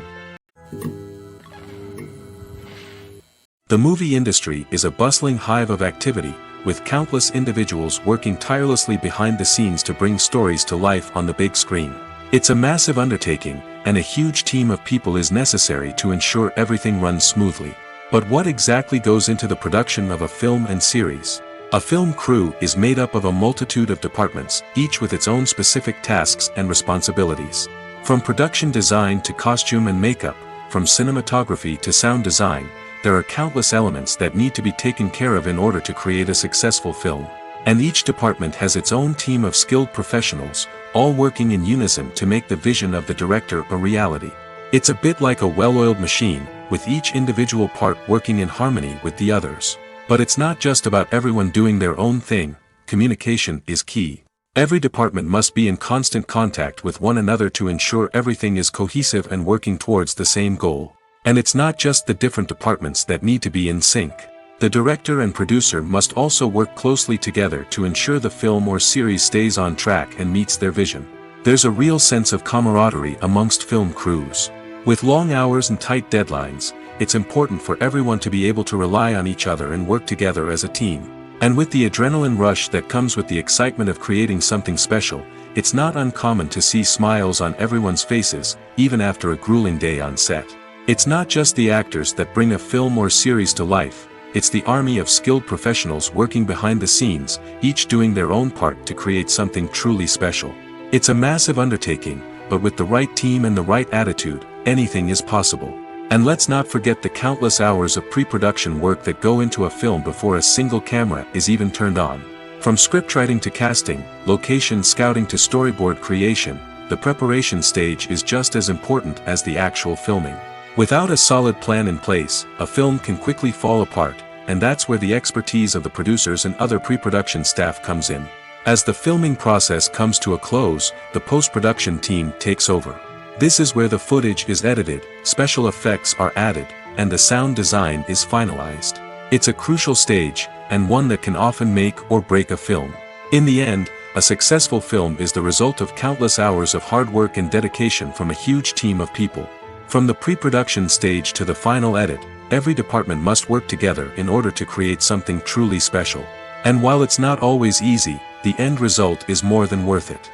The movie industry is a bustling hive of activity, with countless individuals working tirelessly behind the scenes to bring stories to life on the big screen. It's a massive undertaking, and a huge team of people is necessary to ensure everything runs smoothly. But what exactly goes into the production of a film and series? A film crew is made up of a multitude of departments, each with its own specific tasks and responsibilities. From production design to costume and makeup, from cinematography to sound design, there are countless elements that need to be taken care of in order to create a successful film. And each department has its own team of skilled professionals, all working in unison to make the vision of the director a reality. It's a bit like a well-oiled machine, with each individual part working in harmony with the others. But it's not just about everyone doing their own thing. Communication is key. Every department must be in constant contact with one another to ensure everything is cohesive and working towards the same goal. And it's not just the different departments that need to be in sync. The director and producer must also work closely together to ensure the film or series stays on track and meets their vision. There's a real sense of camaraderie amongst film crews. With long hours and tight deadlines, it's important for everyone to be able to rely on each other and work together as a team. And with the adrenaline rush that comes with the excitement of creating something special, it's not uncommon to see smiles on everyone's faces, even after a grueling day on set. It's not just the actors that bring a film or series to life, it's the army of skilled professionals working behind the scenes, each doing their own part to create something truly special. It's a massive undertaking, but with the right team and the right attitude, anything is possible. And let's not forget the countless hours of pre-production work that go into a film before a single camera is even turned on. From scriptwriting to casting, location scouting to storyboard creation, the preparation stage is just as important as the actual filming. Without a solid plan in place, a film can quickly fall apart, and that's where the expertise of the producers and other pre-production staff comes in. As the filming process comes to a close, the post-production team takes over. This is where the footage is edited, special effects are added, and the sound design is finalized. It's a crucial stage, and one that can often make or break a film. In the end, a successful film is the result of countless hours of hard work and dedication from a huge team of people. From the pre-production stage to the final edit, every department must work together in order to create something truly special. And while it's not always easy, the end result is more than worth it.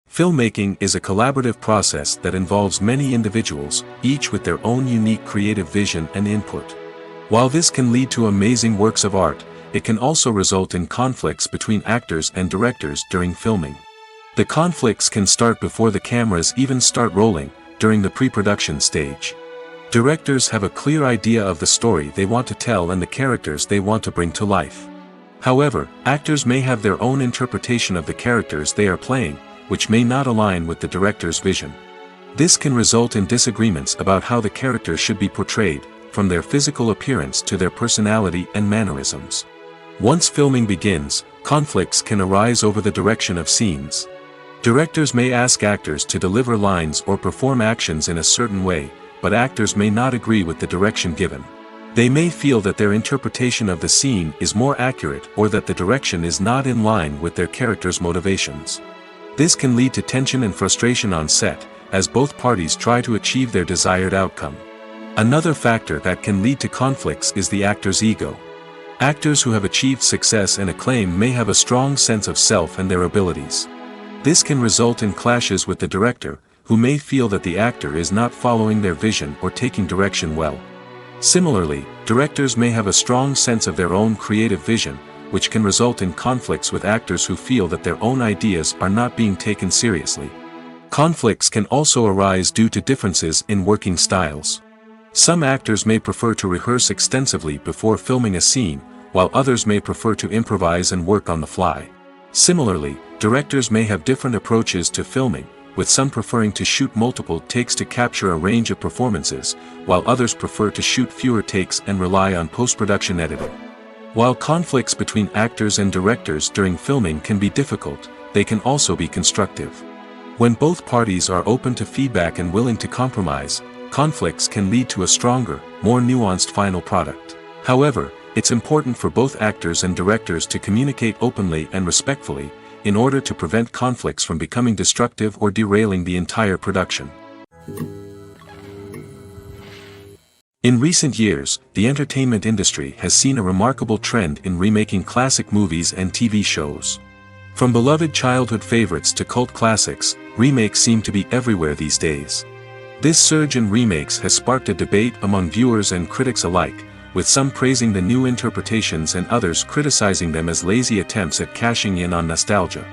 Filmmaking is a collaborative process that involves many individuals, each with their own unique creative vision and input. While this can lead to amazing works of art, it can also result in conflicts between actors and directors during filming. The conflicts can start before the cameras even start rolling, during the pre-production stage. Directors have a clear idea of the story they want to tell and the characters they want to bring to life. However, actors may have their own interpretation of the characters they are playing, which may not align with the director's vision. This can result in disagreements about how the characters should be portrayed, from their physical appearance to their personality and mannerisms. Once filming begins, conflicts can arise over the direction of scenes. Directors may ask actors to deliver lines or perform actions in a certain way, but actors may not agree with the direction given. They may feel that their interpretation of the scene is more accurate or that the direction is not in line with their character's motivations. This can lead to tension and frustration on set, as both parties try to achieve their desired outcome. Another factor that can lead to conflicts is the actor's ego. Actors who have achieved success and acclaim may have a strong sense of self and their abilities. This can result in clashes with the director, who may feel that the actor is not following their vision or taking direction well. Similarly, directors may have a strong sense of their own creative vision, which can result in conflicts with actors who feel that their own ideas are not being taken seriously. Conflicts can also arise due to differences in working styles. Some actors may prefer to rehearse extensively before filming a scene, while others may prefer to improvise and work on the fly. Similarly, directors may have different approaches to filming, with some preferring to shoot multiple takes to capture a range of performances, while others prefer to shoot fewer takes and rely on post-production editing. While conflicts between actors and directors during filming can be difficult, they can also be constructive. When both parties are open to feedback and willing to compromise, conflicts can lead to a stronger, more nuanced final product. However, it's important for both actors and directors to communicate openly and respectfully, in order to prevent conflicts from becoming destructive or derailing the entire production. In recent years, the entertainment industry has seen a remarkable trend in remaking classic movies and TV shows. From beloved childhood favorites to cult classics, remakes seem to be everywhere these days. This surge in remakes has sparked a debate among viewers and critics alike, with some praising the new interpretations and others criticizing them as lazy attempts at cashing in on nostalgia.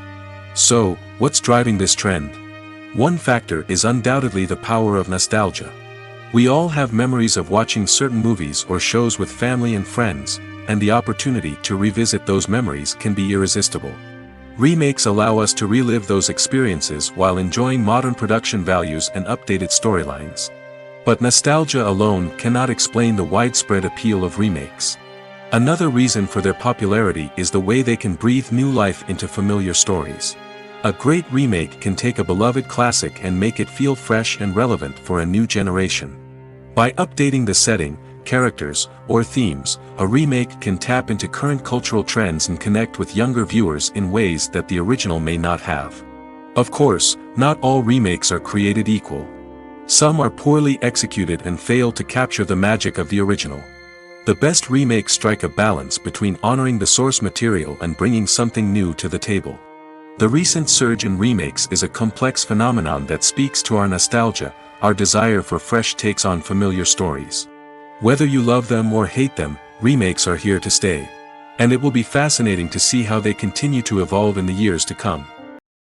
So, what's driving this trend? One factor is undoubtedly the power of nostalgia. We all have memories of watching certain movies or shows with family and friends, and the opportunity to revisit those memories can be irresistible. Remakes allow us to relive those experiences while enjoying modern production values and updated storylines. But nostalgia alone cannot explain the widespread appeal of remakes. Another reason for their popularity is the way they can breathe new life into familiar stories. A great remake can take a beloved classic and make it feel fresh and relevant for a new generation. By updating the setting, characters, or themes, a remake can tap into current cultural trends and connect with younger viewers in ways that the original may not have. Of course, not all remakes are created equal. Some are poorly executed and fail to capture the magic of the original. The best remakes strike a balance between honoring the source material and bringing something new to the table. The recent surge in remakes is a complex phenomenon that speaks to our nostalgia, our desire for fresh takes on familiar stories. Whether you love them or hate them, remakes are here to stay. And it will be fascinating to see how they continue to evolve in the years to come.